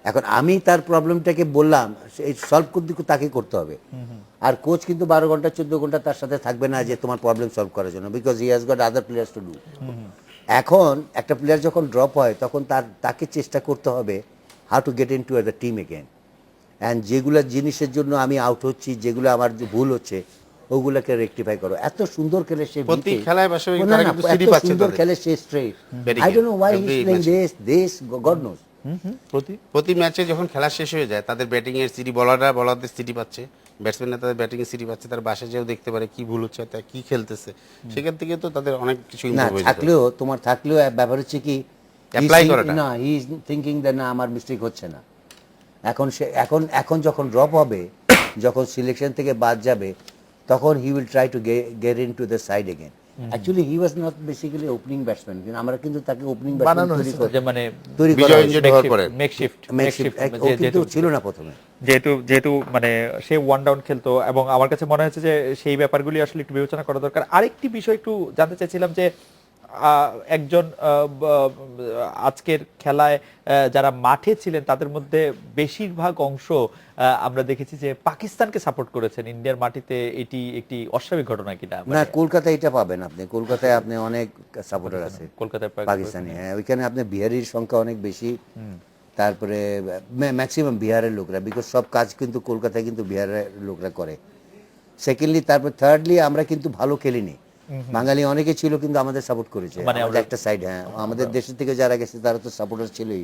এখন আমি তার প্রবলেমটাকে বললাম, সলভ করতে তাকে করতে হবে। আর কোচ কিন্তু 12 ঘন্টা 14 ঘন্টা তার সাথে থাকবে না যে তোমার প্রবলেম সলভ করার জন্য, because he has got other players to do. এখন একটা প্লেয়ার যখন ড্রপ হয় তখন তাকে চেষ্টা করতে হবে how to get in to the team again, and যেগুলো জিনিসের জন্য আমি আউট হচ্ছি, যেগুলো আমার ভুল হচ্ছে, ওগুলোকে রেকটিফাই করো। এত সুন্দর খেলে সে প্রতি জিতে। খেলায় বাসায় না, তারা না, কিন্তু এত সিঁড়ি পাচ্ছে সুন্দর তাদের। খেলে সে straight. Very I good. Don't know why he is Every playing match. This god knows. প্রতি ম্যাচে যখন খেলা শেষ হয়ে যায় তাদের ব্যাটিং এর সিটি, বলারদের সিটি পাচ্ছে, ব্যাটসম্যানরা তাদের ব্যাটিং এর সিটি পাচ্ছে, তার বাসায় যেও দেখতে পারে কি ভুল হচ্ছে, তা কি খেলতেছে, সেখান থেকে তো তাদের অনেক কিছু না, ইমপ্রুভ হয়ে যেত। তোমার থাকলেও ব্যাপার হচ্ছে কি, Apply করাটা। না, হি ইজ থিঙ্কিং দ্যাট না আমার মিস্টেক হচ্ছে না। এখন যখন ড্রপ হবে, যখন সিলেকশন থেকে বাদ যাবে, তখন he will try to get in to the side again. Actually he was not basically opening batsman, কিন্তু আমরা কিন্তু তাকে ওপেনিং বানানো ব্যাটসম্যান যে মানে তৈরি করা বিজয় হয়েছে। ইঞ্জুরি হওয়ার পরে মেকশিফট ও কিন্তু ছিল না প্রথমে। যেহেতু মানে সে ওয়ান ডাউন খেলতো, এবং আমার কাছে মনে হচ্ছে যে সেই ব্যাপারগুলি আসলে একটু বিবেচনা করা দরকার। আরেকটি বিষয় একটু জানতে চাইছিলাম যে একজন আজকের খেলায় যারা মাঠে ছিলেন তাদের মধ্যে বেশিরভাগ অংশ আমরা দেখেছি যে পাকিস্তানকে সাপোর্ট করেছেন ইন্ডিয়ার মাটিতে। এটি একটি অস্বাভাবিক ঘটনা কিনা? না, কলকাতায় এটা পাবেন আপনি, কলকাতায় আপনি অনেক সাপোর্টার আছে কলকাতায় পাকিস্তানি। হ্যাঁ, ওইখানে আপনি বিহারির সংখ্যা অনেক বেশি, তারপরে ম্যাক্সিমাম বিহারের লোকরা, বিকজ সব কাজ কিন্তু কলকাতায় কিন্তু বিহারের লোকরা করে। সেকেন্ডলি, তারপর থার্ডলি, আমরা কিন্তু ভালো খেলিনি, বাঙালি অনেকে ছিল কিন্তু আমাদের সাপোর্ট করেছে, মানে আমাদের একটা সাইড। হ্যাঁ, আমাদের দেশের থেকে যারা গেছে তারা তো সাপোর্টার ছিলই।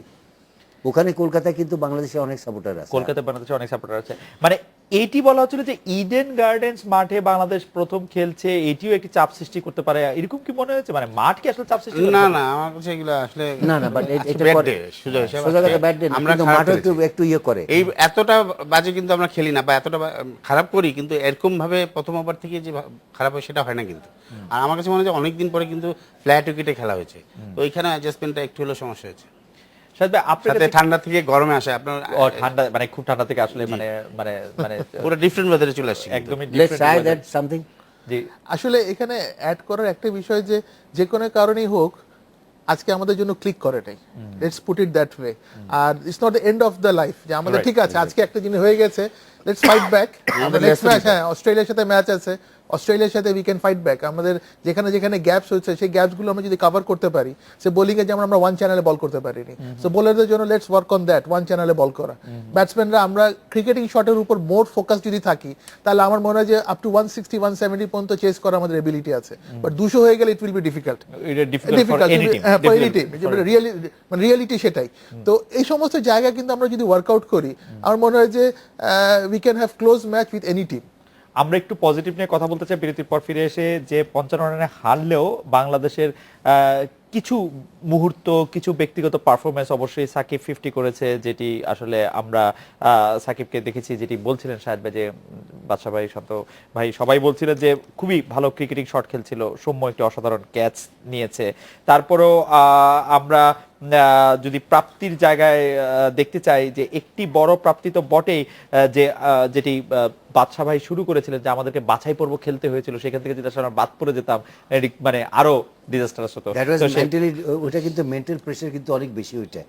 ওখানে কলকাতায় কিন্তু বাংলাদেশে অনেক সাপোর্টার আছে। কলকাতায় বাংলাদেশে অনেক সাপোর্টার আছে। মানে এইটি বলা হচ্ছিল যে ইডেন গার্ডেন্স মাঠে বাংলাদেশ প্রথম খেলছে, এটিও একটি চাপ সৃষ্টি করতে পারে, এরকম কি মনে হয়েছে? মানে মাঠ কি আসলে চাপ সৃষ্টি করে? না না, আমার কাছে এগুলো আসলে না, বাট এটা bad করে day, সুযোগ হিসেবে সোজা কথা ব্যাড ডে, আমরা কিন্তু খারাপ মাঠে খেলেছি। একটু ইয়ে করে। এই এতটা বাজে কিন্তু আমরা খেলি না, বা এতটা খারাপ করি, কিন্তু এরকম ভাবে প্রথম ওভার থেকে যে খারাপ হয় সেটা হয় না কিন্তু। আর আমার কাছে মনে হয় যে অনেকদিন পরে কিন্তু ফ্ল্যাট উইকেটে খেলা হয়েছে, তো ওইখানে অ্যাডজাস্টমেন্টটা একটু হলেও সমস্যা হয়েছে। শাহেদ ভাই, আপনার সাথে কাছে ঠান্ডা থেকে গরমে আসে আপনার ঠান্ডা, মানে খুব ঠান্ডা থেকে আসলে মানে মানে মানে পুরো ডিফারেন্ট ওয়েদারে চলে আসছে কিন্তু। একদমই let's try different that weather। Something. জি, আসলে এখানে অ্যাড করার একটা বিষয় যে যে কোনো কারণেই হোক আজকে আমাদের জন্য ক্লিক করে নাই, let's put it that way. আর it's not the end of the life যে আমাদের Right, ঠিক আছে আজকে একটা জিনিস হয়ে গেছে, লেটস ফাইট ব্যাক। আমাদের নেক্সট ম্যাচ, হ্যাঁ, অস্ট্রেলিয়ার সাথে ম্যাচ আছে, অস্ট্রেলিয়ার সাথে উই ক্যান ফাইট ব্যাক। আমাদের যেখানে যেখানে গ্যাপস হচ্ছে সেই গ্যাপসগুলো আমরা যদি কভার করতে পারি, সে বোলিংয়ে যেমন আমরা ওয়ান চ্যানেলে বল করতে পারিনি, সো বোলারদের জন্য let's work on that, one চ্যানেলে বল করা। ব্যাটসম্যানরা আমরা ক্রিকেটিং শটের উপর মোর ফোকাস যদি থাকি, তাহলে আমার মনে হয় যে আপ টু 160 170 পর্যন্ত চেস করা আমাদের এবিলিটি আছে। বাট 200 হয়ে গেলে ইট উইল বি ডিফিকাল্ট, এটা difficult for any team, for any difficult team. for- reality সেটাই। তো এই সমস্ত জায়গা কিন্তু আমরা যদি ওয়ার্কআউট করি, আমার মনে হয় যে we can have close match with any team. আমরা একটু পজিটিভ নিয়ে কথা বলতে চাই বিরতির পর ফিরে এসে। যে 55 রানে হারলেও বাংলাদেশের কিছু মুহূর্ত, কিছু ব্যক্তিগত পারফরমেন্স, অবশ্যই সাকিব 50 করেছে, যেটি আসলে আমরা সাকিবকে দেখেছি, যেটি বলছিলেন শাহেদ ভাই, যে বাদশা ভাই, শান্ত ভাই সবাই বলছিলেন যে খুবই ভালো ক্রিকেটিং শট খেলছিল, সৌম্য একটি অসাধারণ ক্যাচ নিয়েছে। তারপরেও আমরা যদি প্রাপ্তির জায়গায় দেখতে চাই, যে একটি বড় প্রাপ্তি তো বটেই, যেটি বাদশা ভাই শুরু করেছিলেন, যে আমাদেরকে বাছাই পর্ব খেলতে হয়েছিল, সেখান থেকে যদি আসলে আমরা বাদ পড়ে যেতাম, মানে আরো ডিজাস্টারাস হতো। দ্যাট ওয়াজ তো মেন্টালি, ওটা কিন্তু মেন্টাল প্রেসার কিন্তু অনেক বেশি ওইটা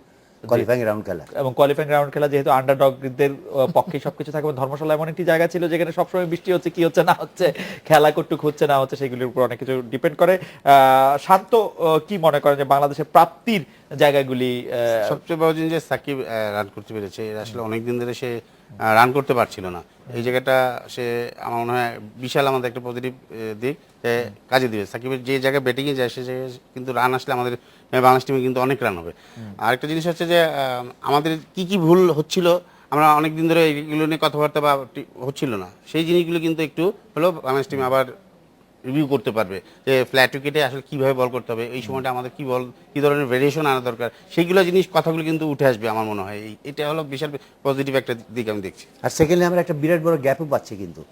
কোয়ালিফাইং রাউন্ড খেলা। এবং কোয়ালিফাইং রাউন্ড খেলা যেহেতু আন্ডারডগদের পক্ষে সবকিছু থাকে, এবং ধর্মশালা এমন একটি জায়গা ছিল যেখানে সবসময় বৃষ্টি হচ্ছে, কি হচ্ছে না হচ্ছে, খেলা কটুক হচ্ছে না হচ্ছে, সেগুলির উপর অনেক কিছু ডিপেন্ড করে। শান্ত কি মনে করেন যে বাংলাদেশের প্রাপ্তির জায়গাগুলি? সবচেয়ে বড় জিনিস যে সাকিব রান করতে পেরেছে, এর আসলে অনেকদিন ধরে সে রান করতে পারছিল না। এই জায়গাটা সে আমার মনে হয় বিশাল আমাদের একটা পজিটিভ দিক কাজে দিবে। সাকিবের যে জায়গায় ব্যাটিংয়ে যায় সে জায়গায় কিন্তু রান আসলে আমাদের বাংলাদেশ টিমে কিন্তু অনেক রান হবে। আরেকটা জিনিস হচ্ছে যে আমাদের কি কি ভুল হচ্ছিল, আমরা অনেকদিন ধরে এইগুলো নিয়ে কথাবার্তা বা হচ্ছিল না, সেই জিনিসগুলো কিন্তু একটু হলেও বাংলাদেশ টিম আবার রিভিউ করতে পারবে যে ফ্ল্যাট উইকেটে আসলে কিভাবে বল করতে হবে, এই সময়টা আমাদের কি ধরনের ভেরিয়েশন আনা দরকার, সেইগুলো জিনিস কথাগুলো কিন্তু উঠে আসবে আমার মনে হয়। এটা হলো বিশাল পজিটিভ একটা দিক আমি দেখছি। আর সেকেন্ডলি আমরা একটা বিরাট বড় গ্যাপও পাচ্ছি কিন্তু,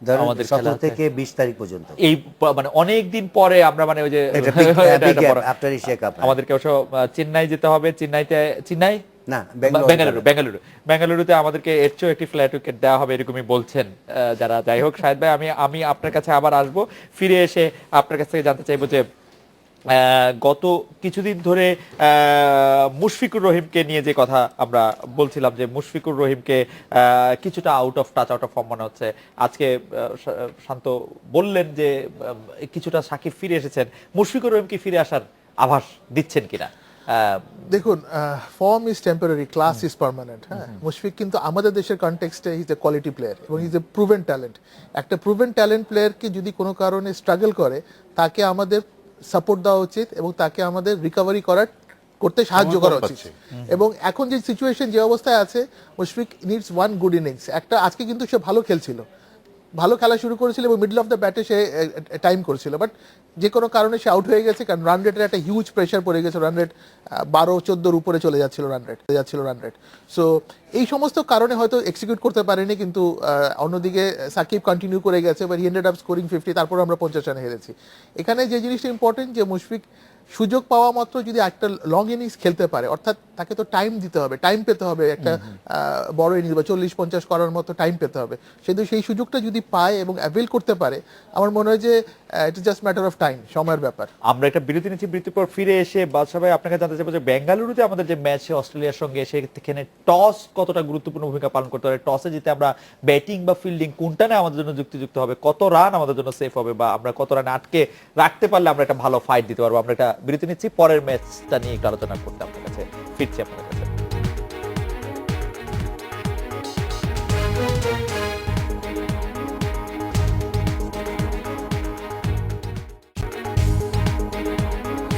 ধরেন আমাদের খেলা 17 থেকে 20 তারিখ পর্যন্ত এই মানে অনেক দিন পরে আমরা মানে ওই যে একটা big এটা gap বড়- after এশিয়া কাপ। আমাদেরকে অবশ্য চেন্নাই যেতে হবে, চেন্নাই না, বেঙ্গালুরুতে আমাদেরকে এর চেয়েও একটি ফ্ল্যাট উইকেট দেওয়া হবে এরকমই বলছেন যারা। যাই হোক শাহেদ ভাই, আমি আপনার কাছে আবার আসব, ফিরে এসে আপনার কাছ থেকে জানতে চাইবো যে গত কিছুদিন ধরে মুশফিকুর রহিমকে নিয়ে যে কথা আমরা বলছিলাম, যে মুশফিকুর রহিমকে কিছুটা out of touch, out of form মনে হচ্ছে। আজকে শান্ত বললেন যে কিছুটা সাকিব ফিরে এসেছেন, মুশফিকুর রহিম কি ফিরে আসার আভাস দিচ্ছেন কিনা? দেখুন, form is temporary, class is permanent. হ্যাঁ, মুশফিক কিন্তু আমাদের দেশের কনটেক্সটে ইজ এ কোয়ালিটি প্লেয়ার এবং ইজ এ প্রুভেন ট্যালেন্ট। একটা প্রুভেন ট্যালেন্ট প্লেয়ারকে যদি কোনো কারণে স্ট্রাগল করে, তাকে আমাদের সাপোর্ট দেওয়া উচিত এবং তাকে আমাদের রিকভারি করতে সাহায্য করা উচিত। এবং এখন যে সিচুয়েশন, যে অবস্থায় আছে, Mushfiq needs one good innings. আজকে কিন্তু সে ভালো খেলছিল, ভালো খেলা শুরু করেছিল এবং মিডল অফ দ্য ব্যাটে সে টাইম করছিল, বাট যে কোনো কারণে সে আউট হয়ে গেছে, কারণ রান রেটের একটা হিউজ প্রেশার পড়ে গেছে। রান রেট 12-14 উপরে চলে যাচ্ছিল রান রেট। সো এই সমস্ত কারণে হয়তো এক্সিকিউট করতে পারেনি, কিন্তু অন্যদিকে সাকিব কন্টিনিউ করে গেছে, but he ended up scoring 50, তারপর আমরা 50 রানে হেরেছি। এখানে যে জিনিসটা ইম্পর্টেন্ট, যে মুশফিক সুযোগ পাওয়া মাত্র যদি একটা লং ইনিংস খেলতে পারে, অর্থাৎ তাকে তো টাইম দিতে হবে, টাইম পেতে হবে, একটা বড় ইনিংস বা 40-50 করার মতো টাইম পেতে হবে। সেই সুযোগটা যদি পায় এবং অ্যাভেল করতে পারে, আমার মনে হয় যে it is just matter of time, সময়ের ব্যাপার। আমরা একটা বিরতি নিচ্ছি, বিরতির পর ফিরে এসে বাদশা ভাই আপনাকে জানতে চাইবো যে বেঙ্গালুরুতে আমাদের যে ম্যাচ অস্ট্রেলিয়ার সঙ্গে, সেখানে টস কতটা গুরুত্বপূর্ণ ভূমিকা পালন করতে পারে। টসে জিতে আমরা ব্যাটিং বা ফিল্ডিং কোনটা না আমাদের জন্য যুক্তিযুক্ত হবে, কত রান আমাদের জন্য সেফ হবে, বা আমরা কত রান আটকে রাখতে পারলে আমরা একটা ভালো ফাইট দিতে পারবো। আমরা একটা বিরতি নিচ্ছি, পরের ম্যাচটা নিয়ে একটু আলোচনা করতে আপনার কাছে ফিরছি আপনার কাছে।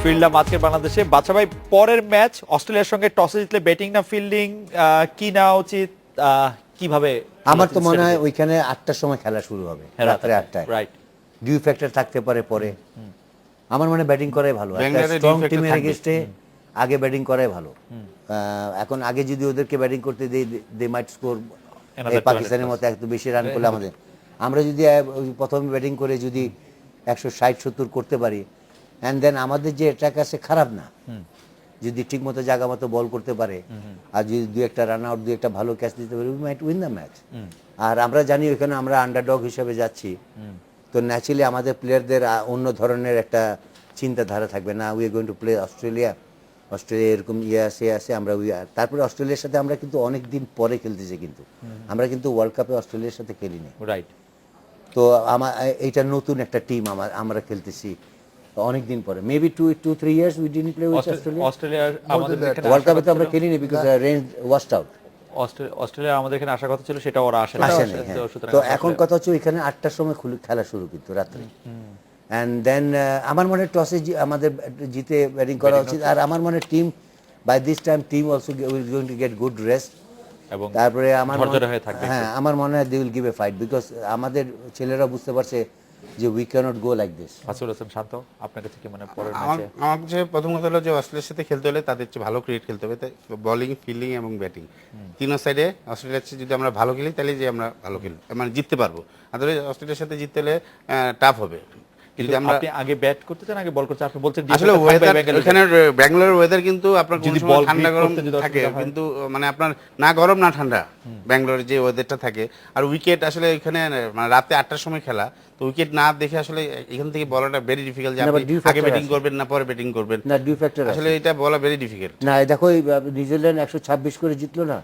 ফিরলাম আজকের বাংলাদেশে। বাদশা ভাই, পরের ম্যাচ অস্ট্রেলিয়ার সঙ্গে টসে জিতলে ব্যাটিং না ফিল্ডিং কি নেওয়া উচিত, কিভাবে? আমার তো মনে হয় ওইখানে 8টার সময় খেলা শুরু হবে, রাত্রে 8টায়। রাইট। ডিউ ফ্যাক্টর থাকতে পারে পরে। আমার মনে ব্যাটিং করাই ভালো, একটা ব্যাঙ্গালোরে স্ট্রং due factor টিমের থাকবে। এগেইনস্টে আগে ব্যাটিং করাই ভালো। এখন আগে যদি ওদেরকে ব্যাটিং করতে দেই, দে মাইট স্কোর Another পাকিস্তানের মতো একটু বেশি রান করলে আমাদের। আমরা যদি প্রথমে ব্যাটিং করে যদি 160-70 করতে পারি, অ্যান্ড দেন আমাদের যে অ্যাটাক আছে খারাপ না, যদি ঠিক মতো জায়গা মতো বল করতে পারে, আর যদি দু একটা রান আউট, দু একটা ভালো ক্যাচ দিতে পারে, we might win the match. আর আমরা জানি ওখানে আমরা আন্ডারডগ হিসেবে যাচ্ছি, তো ন্যাচারালি আমাদের প্লেয়ারদের অন্য ধরনের একটা চিন্তাধারা থাকবে না, we are going to play Australia এরকম আছে আমরা তারপরে অস্ট্রেলিয়ার সাথে আমরা কিন্তু অনেক দিন পরে খেলতেছি, কিন্তু আমরা কিন্তু ওয়ার্ল্ড কাপে অস্ট্রেলিয়ার সাথে খেলিনি। রাইট। তো এইটা নতুন একটা টিম আমরা খেলতেছি অনেক দিন পরে, maybe 2-3 years we didn't play with Australia. অস্ট্রেলিয়ার আমাদের এখানে ওয়ার্ল্ড কাপে তো আমরা খেলিনি because range wasn't out. Australia আমাদের এখানে আসার কথা ছিল, সেটা ওরা আসেনি। তো এখন কথা হচ্ছে ওইখানে 8টার সময় খেলা শুরু, কিন্তু রাত্রে। অ্যান্ড দেন আমার মনে হয় টসে আমাদের জিতে ব্যাটিং করা উচিত। আর আমার মনে হয় team by this time team also will going to get good rest, এবং তারপরে আমার ধৈর্যটা হয়ে থাকবে। হ্যাঁ, আমার মনে হয় they will give a fight, because আমাদের ছেলেরা বুঝতে পারছে যে we can't go like this. ফাসুল হাসান শান্ত, আপনার কাছে কি মনে হয় পরের আমার ম্যাচে? আমার কাছে প্রথম কথা হলো যে অস্ট্রেলিয়ার সাথে খেলতে হলে তাদের চেয়ে ভালো ক্রিকেট খেলতে হবে, বোলিং, ফিল্ডিং এবং ব্যাটিং তিন সাইডে অস্ট্রেলিয়ার চেয়ে যদি আমরা ভালো খেলি, তাহলে যে আমরা ভালো খেলি মানে জিততে পারবো। আদারওয়াইজ অস্ট্রেলিয়ার সাথে জিততে হলে টাফ হবে। যদি আপনি আগে ব্যাট করতে চান, আগে বল করতে চান, আপনি বলছেন আসলে ওয়েদার, এখানে ব্যাঙ্গালোরের ওয়েদার কিন্তু আপনার যদি কোনো সময় ball ঠান্ডা grip গরম করতে যদি থাকে, অসুবিধা হয়। কিন্তু মানে আপনার না গরম না ঠান্ডা ব্যাঙ্গালোরের যে ওয়েদারটা থাকে। আর উইকেট আসলে এখানে মানে রাতে 8টার সময় খেলা, তো উইকেট না দেখে আসলে এখান থেকে বলাটা ভেরি ডিফিকাল্ট যে না, আপনি but due আগে factor ব্যাটিং আছে। করবেন না পরে ব্যাটিং করবেন, না, ডিউ ফ্যাক্টর আসলে এটা বলা ভেরি ডিফিকাল্ট। না, দেখো নিউজিল্যান্ড 126 করে জিতলো না,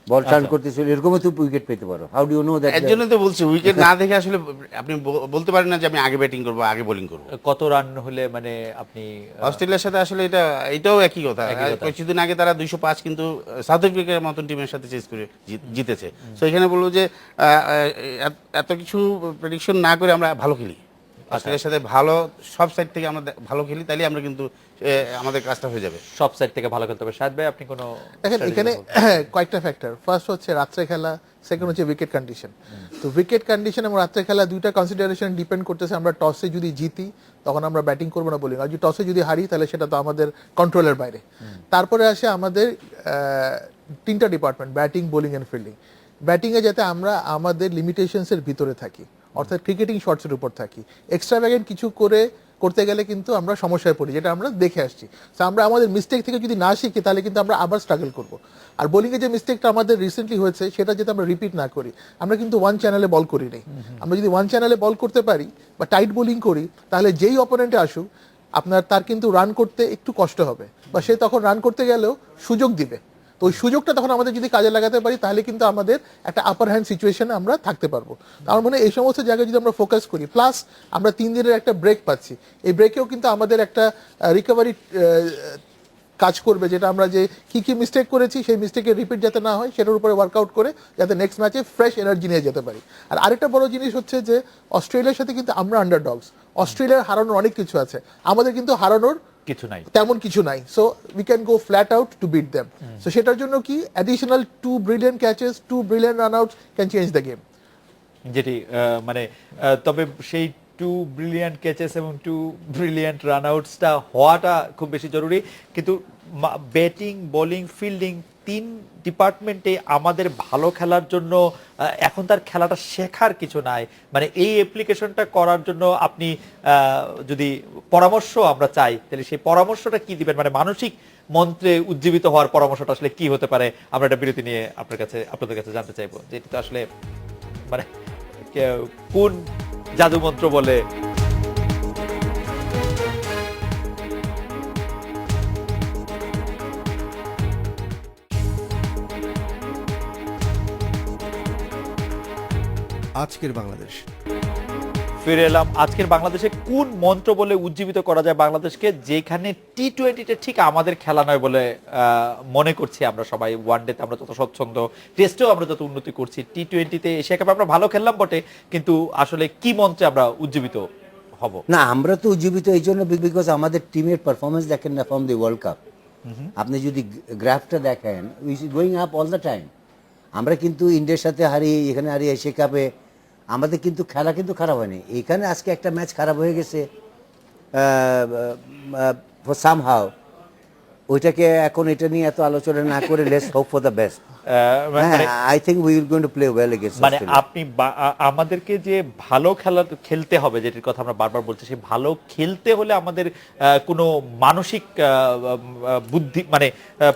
বল টার্ন করতেছিল, এরকমও তো উইকেট পেতে পারো। How do you know that? এর জন্য তো বলছি উইকেট না দেখে আসলে আপনি বলতে পারেন না যে আমি আগে ব্যাটিং করবো আগে বোলিং করবো। কত রান হলে মানে আপনি অস্ট্রেলিয়ার সাথে আসলে এটাও একই কথা। কিছুদিন আগে তারা 205 কিন্তু সাউথ আফ্রিকার মতন টিমের সাথে চেস করে জিতেছে। তো এখানে বলবো যে এত কিছু প্রেডিকশন না করে আমরা ভালো খেলি, অস্ট্রেলিয়ার সাথে ভালো সব সাইড থেকে আমরা ভালো খেলি, তাহলে আমরা কিন্তু আমাদের কাজটা হয়ে যাবে। সব সাইড থেকে ভালো খেলতে হবে। শাহেদ ভাই, আপনি কোনো দেখেন, এখানে কয়েকটা ফ্যাক্টর। ফার্স্ট হচ্ছে রাত্রে খেলা, সেকেন্ড হচ্ছে উইকেট কন্ডিশন। তো উইকেট কন্ডিশন এবং রাত্রে খেলা দুইটা কনসিডারেশন ডিপেন্ড করতেছে আমরা টসে যদি জিতি তখন আমরা ব্যাটিং করবো না বোলিং, আর যদি টসে যদি হারি তাহলে সেটা তো আমাদের কন্ট্রোলের বাইরে। তারপরে আসে আমাদের তিনটা department, batting, bowling and fielding. ব্যাটিংয়ে যাতে আমরা আমাদের লিমিটেশনসের ভিতরে থাকি, অর্থাৎ ক্রিকেটিং শর্টসের উপর থাকি, এক্সট্রাভ্যাগেন্ট কিছু করতে গেলে কিন্তু আমরা সমস্যায় পড়ি, যেটা আমরা দেখে আসছি। তো আমরা আমাদের মিস্টেক থেকে যদি না শিখি তাহলে কিন্তু আমরা আবার স্ট্রাগল করব। আর বোলিংয়ে যে মিস্টেকটা আমাদের রিসেন্টলি হয়েছে সেটা যাতে আমরা রিপিট না করি। আমরা কিন্তু ওয়ান চ্যানেলে বল করি নাই, আমরা যদি ওয়ান চ্যানেলে বল করতে পারি বা টাইট বোলিং করি তাহলে যেই অপোনেন্টে আসুক তার কিন্তু রান করতে একটু কষ্ট হবে, বা সে তখন রান করতে গেলেও সুযোগ দিবে। তো ওই সুযোগটা তখন আমাদের যদি কাজে লাগাতে পারি তাহলে কিন্তু আমাদের একটা আপার হ্যান্ড সিচুয়েশনে আমরা থাকতে পারবো। তার মানে এই সমস্ত জায়গায় যদি আমরা ফোকাস করি, প্লাস আমরা 3 দিনের একটা ব্রেক পাচ্ছি, এই ব্রেকেও কিন্তু আমাদের একটা রিকভারি কাজ করবে, যেটা আমরা যে কি মিস্টেক করেছি সেই মিস্টেকের রিপিট যাতে না হয় সেটার উপরে ওয়ার্কআউট করে যাতে নেক্সট ম্যাচে ফ্রেশ এনার্জি নিয়ে যেতে পারি। আর আরেকটা বড় জিনিস হচ্ছে যে অস্ট্রেলিয়ার সাথে কিন্তু আমরা আন্ডারডগস, অস্ট্রেলিয়ার হারানোর অনেক কিছু আছে, আমাদের কিন্তু হারানোর কিছু নাই, তেমন কিছু নাই। So we can go flat out to beat them. So সেটার জন্য কি additional 2 brilliant catches, 2 brilliant run outs can change the game. যেটি মানে তবে সেই 2 ব্রিলিয়ান্ট ক্যাচেস এবং 2 ব্রিলিয়ান্ট রান আউটসটা হওয়াটা খুব বেশি জরুরি। কিন্তু ব্যাটিং, বোলিং, ফিল্ডিং 3 ডিপার্টমেন্টে আমাদের ভালো খেলার জন্য এখন তার খেলাটা শেখার কিছু নাই। মানে এই অ্যাপ্লিকেশনটা করার জন্য আপনি যদি পরামর্শ আমরা চাই তাহলে সেই পরামর্শটা কি দিবেন? মানে মানসিক মন্ত্রে উজ্জীবিত হওয়ার পরামর্শটা আসলে কি হতে পারে? আমরা একটা বিরতি নিয়ে আপনাদের কাছে জানতে চাইবো যে এটা তো আসলে মানে কোন জাদু মন্ত্র বলে। আজকের বাংলাদেশ। ফিরে এলাম। আজকের বাংলাদেশে কোন মন্ত্র বলে উজ্জীবিত করা যায় বাংলাদেশকে, যেখানে টি-20তে ঠিক আমাদের খেলা নয় বলে মনে করছি আমরা সবাই। ওয়ানডেতে আমরা যত স্বচ্ছন্দ, টেস্টেও আমরা যত উন্নতি করছি, টি-20তে এশিয়া কাপে আমরা ভালো খেললাম বটে, কিন্তু আসলে কি মন্ত্রে আমরা উজ্জীবিত হব? না, আমরা তো উজ্জীবিত এই জন্য বিকজ আমাদের টিমের পারফরমেন্স দেখেন না ফ্রম দি ওয়ার্ল্ড কাপ। আপনি যদি গ্রাফটা দেখেন, we is going up all the time. আমরা কিন্তু ইন্ডিয়ার সাথে হারি, এখানে হারি এশিয়া কাপে, আমাদের কিন্তু খেলা কিন্তু খারাপ হয়নি। এখানে আজকে একটা ম্যাচ খারাপ হয়ে গেছে সামহাও, ওইটাকে এখন এটা নিয়ে এত আলোচনা না করে let's hope for the best. I think we will going to play well against মানে আপনি আমাদেরকে যে ভালো খেলা খেলতে হবে, যেটির কথা আমরা বারবার বলছি, সেই ভালো খেলতে হলে আমাদের কোনো মানসিক বুদ্ধি মানে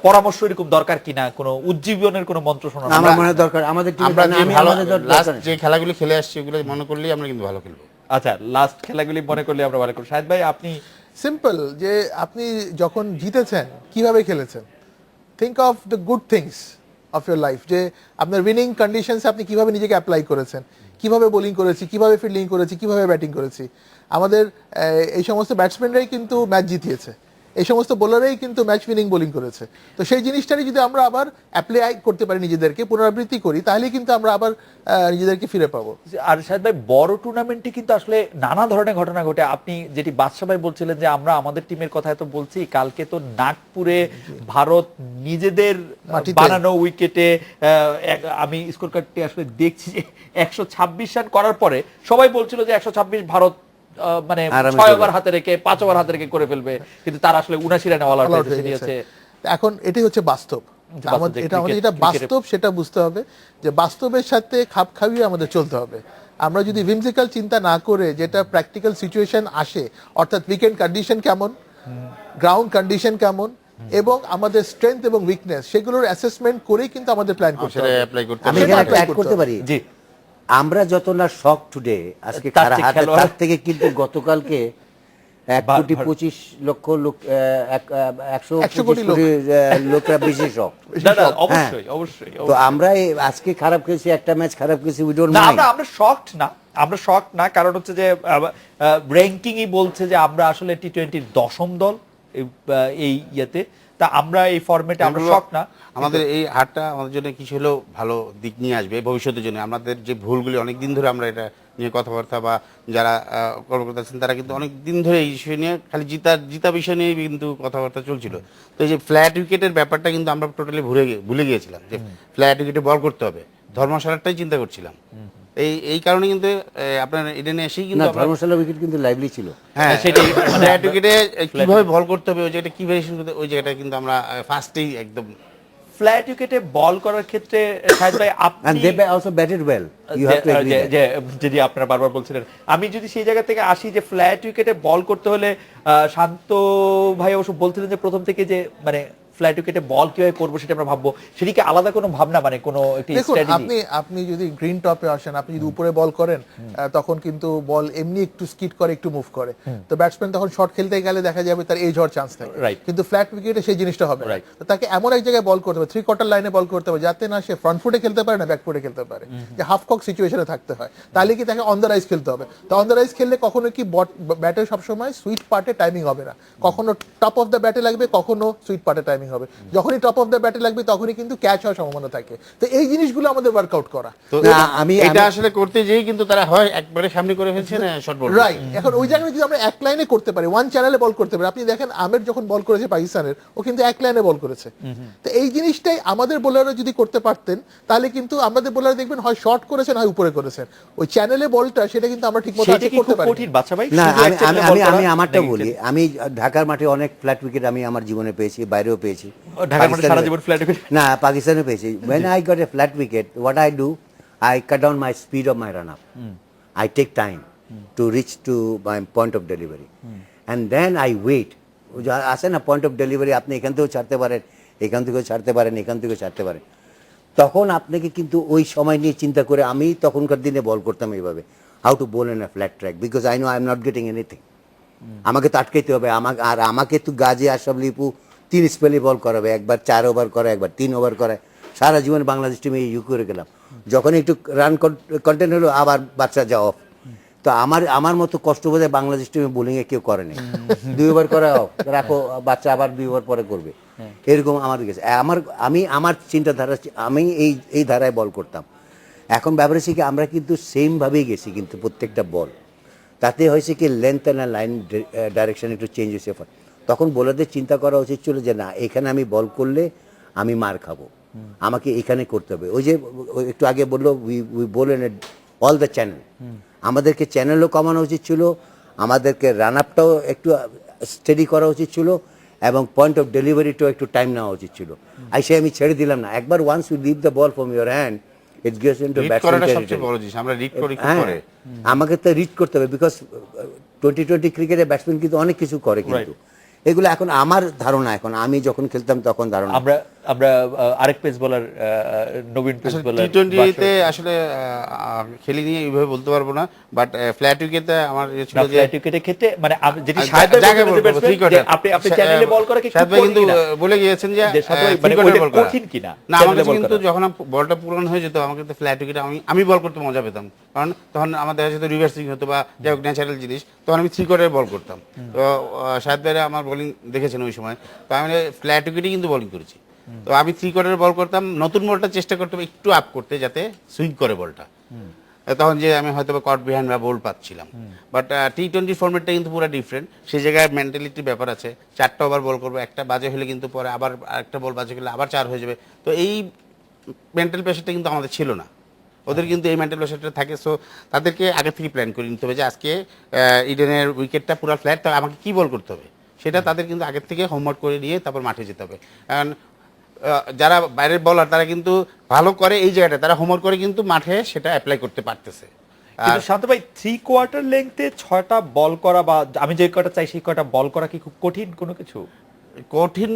পরামর্শ এরকম দরকার কিনা, কোনো উজ্জীবনের কোনো মন্ত্র শোনা আমার মনে হয় দরকার আমাদের আমরা টিমে যে ভালো লাস্ট যে খেলাগুলো খেলে আসছি ওগুলো মনে করলেই আমরা কিন্তু ভালো খেলবো। আচ্ছা, লাস্ট খেলাগুলি মনে করলে আমরা ভালো করি। শাহিদ ভাই, আপনি? সিম্পল, যে আপনি যখন জিতেছেন কিভাবে খেলেছেন, think of the good things of your life, যে আপনার উইনিং কন্ডিশনসে আপনি কিভাবে নিজেকে অ্যাপ্লাই করেছেন, কিভাবে বোলিং করেছি, কিভাবে ফিল্ডিং করেছি, কিভাবে ব্যাটিং করেছি। আমাদের এই সমস্ত ব্যাটসম্যানরাই কিন্তু ম্যাচ জিতিয়েছে, এই সমস্ত বোলারই কিন্তু ম্যাচ উইনিং বোলিং করেছে। তো সেই জিনিসটারই যদি আমরা আবার অ্যাপ্লাই করতে পারি, নিজেদেরকে পুনরাবৃত্তি করি, তাহলে কিন্তু আমরা আবার নিজেদেরকে ফিরে পাবো। আর শাহিদ ভাই, বড় টুর্নামেন্টে কিন্তু আসলে নানা ধরনের ঘটনা ঘটে। আপনি যেটি বাদশা ভাই বলছিলেন যে আমরা আমাদের টিমের কথা তো বলছি, কালকে তো নাগপুরে ভারত নিজেদের মাটিতে বানানো উইকেটে, আমি স্কোর কার্ডটি আসলে দেখছি যে 126 রান করার পরে সবাই বলছিল যে 126 ভারত মানে 6 ওভার হাতে রেখে 5 ওভার হাতে রেখে করে ফেলবে, কিন্তু তারা আসলে 79 রানে অল আউট হয়ে গেছে। এখন এটাই হচ্ছে বাস্তব। এটা আমাদের যেটা বাস্তব সেটা বুঝতে হবে, যে বাস্তবের সাথে খাপ খাইয়ে আমাদের চলতে হবে। আমরা যদি উইমজিক্যাল চিন্তা না করে যেটা প্র্যাকটিক্যাল সিচুয়েশন আসে, অর্থাৎ উইকেন্ড কন্ডিশন কেমন, গ্রাউন্ড কন্ডিশন কেমন এবং আমাদের স্ট্রেংথ এবং উইকনেস, সেগুলোর অ্যাসেসমেন্ট করেই কিন্তু আমাদের প্ল্যান করতে হবে। আমি এখানে একটা অ্যাড করতে পারি। জি, আমরা যত না শক টুডে আজকে তার খারাপ চেয়ে হাতে, খেলোয়াড়- তার থেকে কিন্তু গতকালকে 1,25,00,000 লোক 100 কোটি লোকরা বেশি শক। না না, অবশ্যই অবশ্যই। তো আমরা আজকে খারাপ খেলছি, একটা ম্যাচ খারাপ খেলছি, উই ডোন্ট না, মাইন্ড। আমরা শকড না, আমরা শকড না, কারণ হচ্ছে যে র্যাঙ্কিংই বলছে যে আমরা আসলে টি-20 দশম দল এই ইয়েতে। তা আমরা এই ফরম্যাটে আমরা শক না। আমাদের এই হারটা আমাদের জন্য কিছু হলেও ভালো দিক নিয়ে আসবে ভবিষ্যতের জন্য। আমাদের যে ভুলগুলি অনেক দিন ধরে আমরা এটা নিয়ে কথাবার্তা, বা যারা কর্মকর্তা আছেন তারা কিন্তু অনেক দিন ধরে এই বিষয় নিয়ে খালি জিতা বিষয় নিয়ে কিন্তু কথাবার্তা চলছিল। তো এই যে ফ্ল্যাট উইকেটের ব্যাপারটা কিন্তু আমরা টোটালি ভুলে গিয়েছিলাম যে ফ্ল্যাট উইকেটে বল করতে হবে। ধর্মশালাটাই চিন্তা করছিলাম। এই কারণে কিন্তু আপনার ইডেনে এসেই কিন্তু না, আমরা- ধর্মশালা উইকেট কিন্তু লাইভলি ছিল। হ্যাঁ সেটাই ফ্ল্যাট উইকেটে কিভাবে বল করতে হবে ওই জায়গাটা কি ভেরিয়েশন করতে হবে, ওই জায়গাটা কিন্তু আমরা ফার্স্টেই একদম ফ্ল্যাট উইকেটে বল করার ক্ষেত্রে শাহেদ ভাই And আপনি they also batted well. You have to agree that. যদি আপনারা বারবার বলছিলেন, আমি যদি সেই জায়গা থেকে আসি যে ফ্ল্যাট উইকেটে বল করতে হলে শান্ত ভাই অবশ্য বলছিলেন যে প্রথম থেকে যে মানে ফ্ল্যাট উইকেটে বল কিভাবে করবো সেটা আমরা ভাববো, সেদিকে আলাদা কোনো ভাবনা মানে কোনো একটি দেখুন, স্ট্র্যাটেজি। আপনি যদি গ্রিন টপে আসেন, আপনি যদি উপরে বল করেন, তখন কিন্তু বল এমনি একটু স্কিড করে, একটু মুভ করে, তো ব্যাটসম্যান তখন শট খেলতে গেলে দেখা যাবে তার এজ হওয়ার চান্স থাকে। Right. কিন্তু ফ্ল্যাট উইকেটে সেই জিনিসটা হবে না। Right. তো তাকে এমন এক জায়গায় বল করতে হবে, 3/4 লাইনে বল করতে হবে, যাতে না সে ফ্রন্ট ফুটে খেলতে পারে না ব্যাক ফুটে খেলতে পারে, যে হাফ কক সিচুয়েশনে থাকতে হয়। তাহলে কি তাকে অন দ্য রাইজ খেলতে হবে। তো অন দ্য রাইজ খেললে কখনো কি ব্যাটে সবসময় সুইট পার্টে টাইমিং হবে না, কখনো টপ অফ দ্য ব্যাটে লাগবে, কখনো সুইট পার্টে টাইমিং হবে। যখনই টপ অফ দ্য ব্যাটে লাগবে তখনই কিন্তু ক্যাচ হওয়ার সম্ভাবনা থাকে। তো এই জিনিসগুলো আমাদের ওয়ার্কআউট করা। তো না, আমি- এটা আসলে করতে যেই কিন্তু তারা হয় একবারে সামনে করে ফেলছে না শর্ট বল। রাইট, এখন ওই জায়গায় যদি আমরা এক লাইনে করতে পারি, ওয়ান চ্যানেলে বল করতে পারি। আপনি দেখেন আমির যখন বল করেছে পাকিস্তানের, ও কিন্তু এক লাইনে বল করেছে। তো এই জিনিসটাই আমাদের বোলাররা যদি করতে পারতেন, তাহলে কিন্তু আমাদের বোলার দেখবেন হয় শর্ট করেছেন, হয় উপরে করেছেন। ওই চ্যানেলে বলটা সেটা কিন্তু আমরা ঠিকমতো সেটা আজকে কি করতে খুব পারি কঠিন বাচ্চা ভাই? না, শুধু এক channel এ বল করা? আমি আমারটা নাকি বলি। আমি ঢাকার মাঠে অনেক ফ্ল্যাট উইকেট আমি আমার জীবনে পেয়েছি, বাইরেও পেয়েছি। ঢাকার মাঠে সারা পাকিস্তানে- জীবন ফ্ল্যাট উইকেট? না, পাকিস্তানে পেয়েছি। When I got a flat wicket, what I do, I cut down my speed of my run up. I take time to reach to my point of delivery, and then I wait. ওই যে আসে না point of delivery, আপনি এখান থেকেও ছাড়তে পারেন, এখান থেকেও ছাড়তে পারেন, এখান থেকেও ছাড়তে পারেন। তখন আপনাকে কিন্তু ওই সময় নিয়ে চিন্তা করে, আমি তখনকার দিনে বল করতাম এইভাবে, how to bowl in a flat track, because I know I am not getting anything. আমাকে তো আটকাইতে হবে। আর আমাকে তো গাজী আশরাফ লিপু 3 স্পেলে বল করাবে, একবার 4 ওভার করায়, একবার 3 ওভার করায়। সারা জীবন বাংলাদেশ টিমে ইউ করে গেলাম। যখন একটু রান কন্টেন্ট হলো, আবার বাচ্চা যা অফ। তো আমার মতো কষ্ট বোধহয় বাংলাদেশ টিমে বোলিংয়ে কেউ করেনি। 2 ওভার করা অফ, রাখো, বাচ্চা আবার 2 ওভার পরে করবে, এরকম আমার গেছে। আমার চিন্তাধারা, আমি এই ধারায় বল করতাম। এখন ব্যাপারে কি আমরা কিন্তু সেমভাবেই গেছি, কিন্তু প্রত্যেকটা বল তাতে হয়েছে কি লেন্থ অ্যান্ড লাইন ডাইরেকশন একটু চেঞ্জ হয়েছে। তখন বোলারদের চিন্তা করা উচিত ছিল যে না, এখানে আমি বল করলে আমি মার খাবো, আমাকে এখানে করতে হবে। ওই যে একটু আগে বললো we bowl in all the channel. আমাদেরকে চ্যানেলও কমানো উচিত ছিল, আমাদেরকে রান আপটাও একটু স্টেডি করা উচিত ছিল, এবং পয়েন্ট অফ ডেলিভারিটাও একটু টাইম নেওয়া উচিত ছিল। আমি ছেড়ে দিলাম না। একবার once you leave the ball from your hand, it gets into read batsman করাটা সবচেয়ে টেরিটরি। বড় জিনিস, আমরা রিড করি কি হ্যাঁ, করে। আমাকে তো রিচ করতে হবে, বিকজ 2020 ক্রিকেটে ব্যাটসম্যান কিন্তু অনেক কিছু করে, কিন্তু এগুলো এখন আমার ধারণা, এখন আমি যখন খেলতাম তখন ধারণা। আমরা আরেক পেস বোলার, নবীন পেস বোলার টি20তে আসলে খেলি নিয়ে এইভাবে বলতে পারবো না, বাট ফ্ল্যাট উইকেটে আমার ইয়ে ছিল যে ফ্ল্যাট উইকেটের ক্ষেত্রে মানে যেটি শাহেদ ভাই জায়গায় বলছিলেন যে বলবো, three batsman, quarter। যে আপনি চ্যানেলে বল করা কি শাহেদ খুব ভাই কঠিন কিন্তু কিনা? বলে গিয়েছেন যে যে শাহেদ ভাই three মানে quarter ওইটা বল করা। কঠিন কিনা না, আমার channel এ কাছে বল কিন্তু করা? যখন বলটা পুরনো হয়ে যেত, আমাকে তো ফ্ল্যাট উইকেটে আমি বল করতে মজা পেতাম, কারণ তখন আমার দেখা যেত রিভার্সিং হতো বা যাই হোক ন্যাচারাল জিনিস, তখন আমি 3 কোয়ার্টারে বল করতাম। তো শাহেদ ভাইরা আমার বোলিং দেখেছেন ওই সময়, তো আমি ফ্ল্যাট উইকেটে কিন্তু বোলিং করেছি। তো আমি 3 কোয়ার্টারে বল করতাম, নতুন বলটা চেষ্টা করতাম একটু আপ করতে, যাতে সুইং করে বলটা, তখন যে আমি হয়তো কট বিহাইন্ড বা বোল পাচ্ছিলাম। বাট টি20 ফর্মেটটা কিন্তু পুরো ডিফারেন্ট। সেই জায়গায় মেন্টালিটির ব্যাপার আছে, 4টা ওভার বল করবো, একটা বাজে হলে কিন্তু পরে আবার একটা বল বাজে হলে আবার 4 হয়ে যাবে। তো এই মেন্টাল প্রেশারটা কিন্তু আমাদের ছিল না, ওদের কিন্তু এই মেন্টাল প্রেশারটা থাকে। সো তাদেরকে আগে থেকে প্ল্যান করে নিতে হবে যে আজকে ইডেনের উইকেটটা পুরো ফ্ল্যাট, তবে আমাকে কী বল করতে হবে সেটা তাদের কিন্তু আগের থেকে হোমওয়ার্ক করে নিয়ে তারপর মাঠে যেতে হবে। কারণ যারা বাইরের বলার তারা কিন্তু ভালো করে এই জায়গাটা, তারা হোমওয়ার্ক করে কিন্তু মাঠে সেটা অ্যাপ্লাই করতে পারতেছে। কিন্তু শান্ত ভাই 3 কোয়ার্টার লেংথে 6টা বল করা, বা আমি যে কয়টা চাই সেই কয়টা বল করা কি খুব কঠিন কোনো কিছু? কঠিন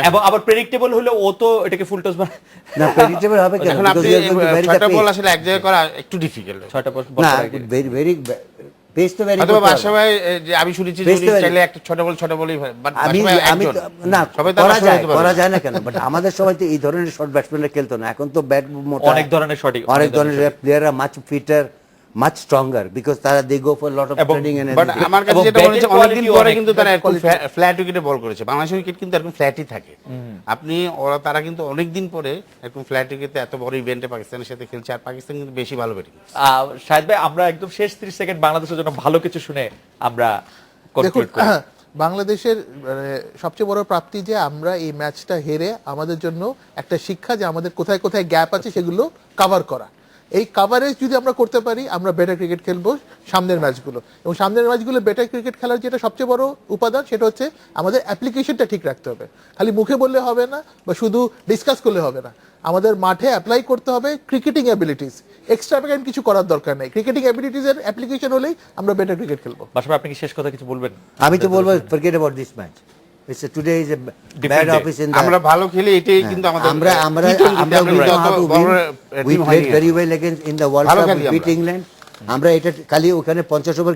এবং আবার প্রেডিক্টেবল হলে ও তো এটাকে ফুল টস না, প্রেডিক্টেবল হবে কেন? এখন আপনি 6টা বল আসলে এক জায়গায় করা একটু ডিফিকাল্ট। 6টা বল না, করা কি? ভেরি পেস তো ভেরি। হয়তো বাসায় যে আমি শুনেছি যে উনি চাইলে একটা 6টা বলই হয়, বাট আমি একজন না, সবাই তো করা যায়, হতে পারে করা যায় না কেন? বাট আমাদের সময় তো এই ধরনের শর্ট ব্যাটসম্যানরা খেলতো না। এখন তো ব্যাট মোটা, অনেক ধরনের শটই, অনেক ধরনের প্লেয়াররা much fitter, much stronger, because তারা they go for lot of training and but আমার কাছে এবং যেটা মনে হচ্ছে batting অনেকদিন quality পরে অনেক, কিন্তু তারা একটু ফ্ল্যাট উইকেটে বল করেছে। বাংলাদেশের উইকেট কিন্তু এরকম ফ্ল্যাটই থাকে। আপনি তারা কিন্তু অনেকদিন পরে এরকম ফ্ল্যাট উইকেটে এত বড় ইভেন্টে পাকিস্তানের সাথে খেলছে, আর পাকিস্তান কিন্তু বেশি ভালো ব্যাটিং। শাহেদ ভাই আমরা একদম শেষ 30 সেকেন্ড বাংলাদেশের জন্য ভালো কিছু শুনে আমরা দেখুন, কনক্লুড করি। বাংলাদেশের সবচেয়ে বড় প্রাপ্তি যে আমরা এই ম্যাচটা হেরে আমাদের জন্য একটা শিক্ষা যে আমাদের কোথায় কোথায় গ্যাপ আছে সেগুলো কভার করা। এই কাভারেজ যদি আমরা করতে পারি আমরা বেটার ক্রিকেট খেলবো সামনের ম্যাচগুলো, এবং সামনের ম্যাচগুলো বেটার ক্রিকেট খেলার যেটা সবচেয়ে বড় উপাদান সেটা হচ্ছে আমাদের অ্যাপ্লিকেশনটা ঠিক রাখতে হবে। খালি মুখে বললে হবে না বা শুধু ডিসকাস করলে হবে না, আমাদের মাঠে অ্যাপ্লাই করতে হবে ক্রিকেটিং অ্যাবিলিটিস। এক্সট্রাভ্যাগান্ট কিছু করার দরকার নেই, ক্রিকেটিং অ্যাবিলিটিসের অ্যাপ্লিকেশন হলেই আমরা বেটার ক্রিকেট খেলবো। বাসা ভাই, আপনি কি শেষ কথা কিছু বলবেন? আমি তো বলবো forget about this match, it's today is a bad day. Office in আমরা ভালো খেলি, এটাই কিন্তু আমাদের আমরা আমরা T20 আমরা আমরা we know যত how to বড় win. We team played হয়নি। very well against in the World ভালো Cup, খেলি we beat আমরা। England. আমরা এটা খালি ওখানে 50 ওভার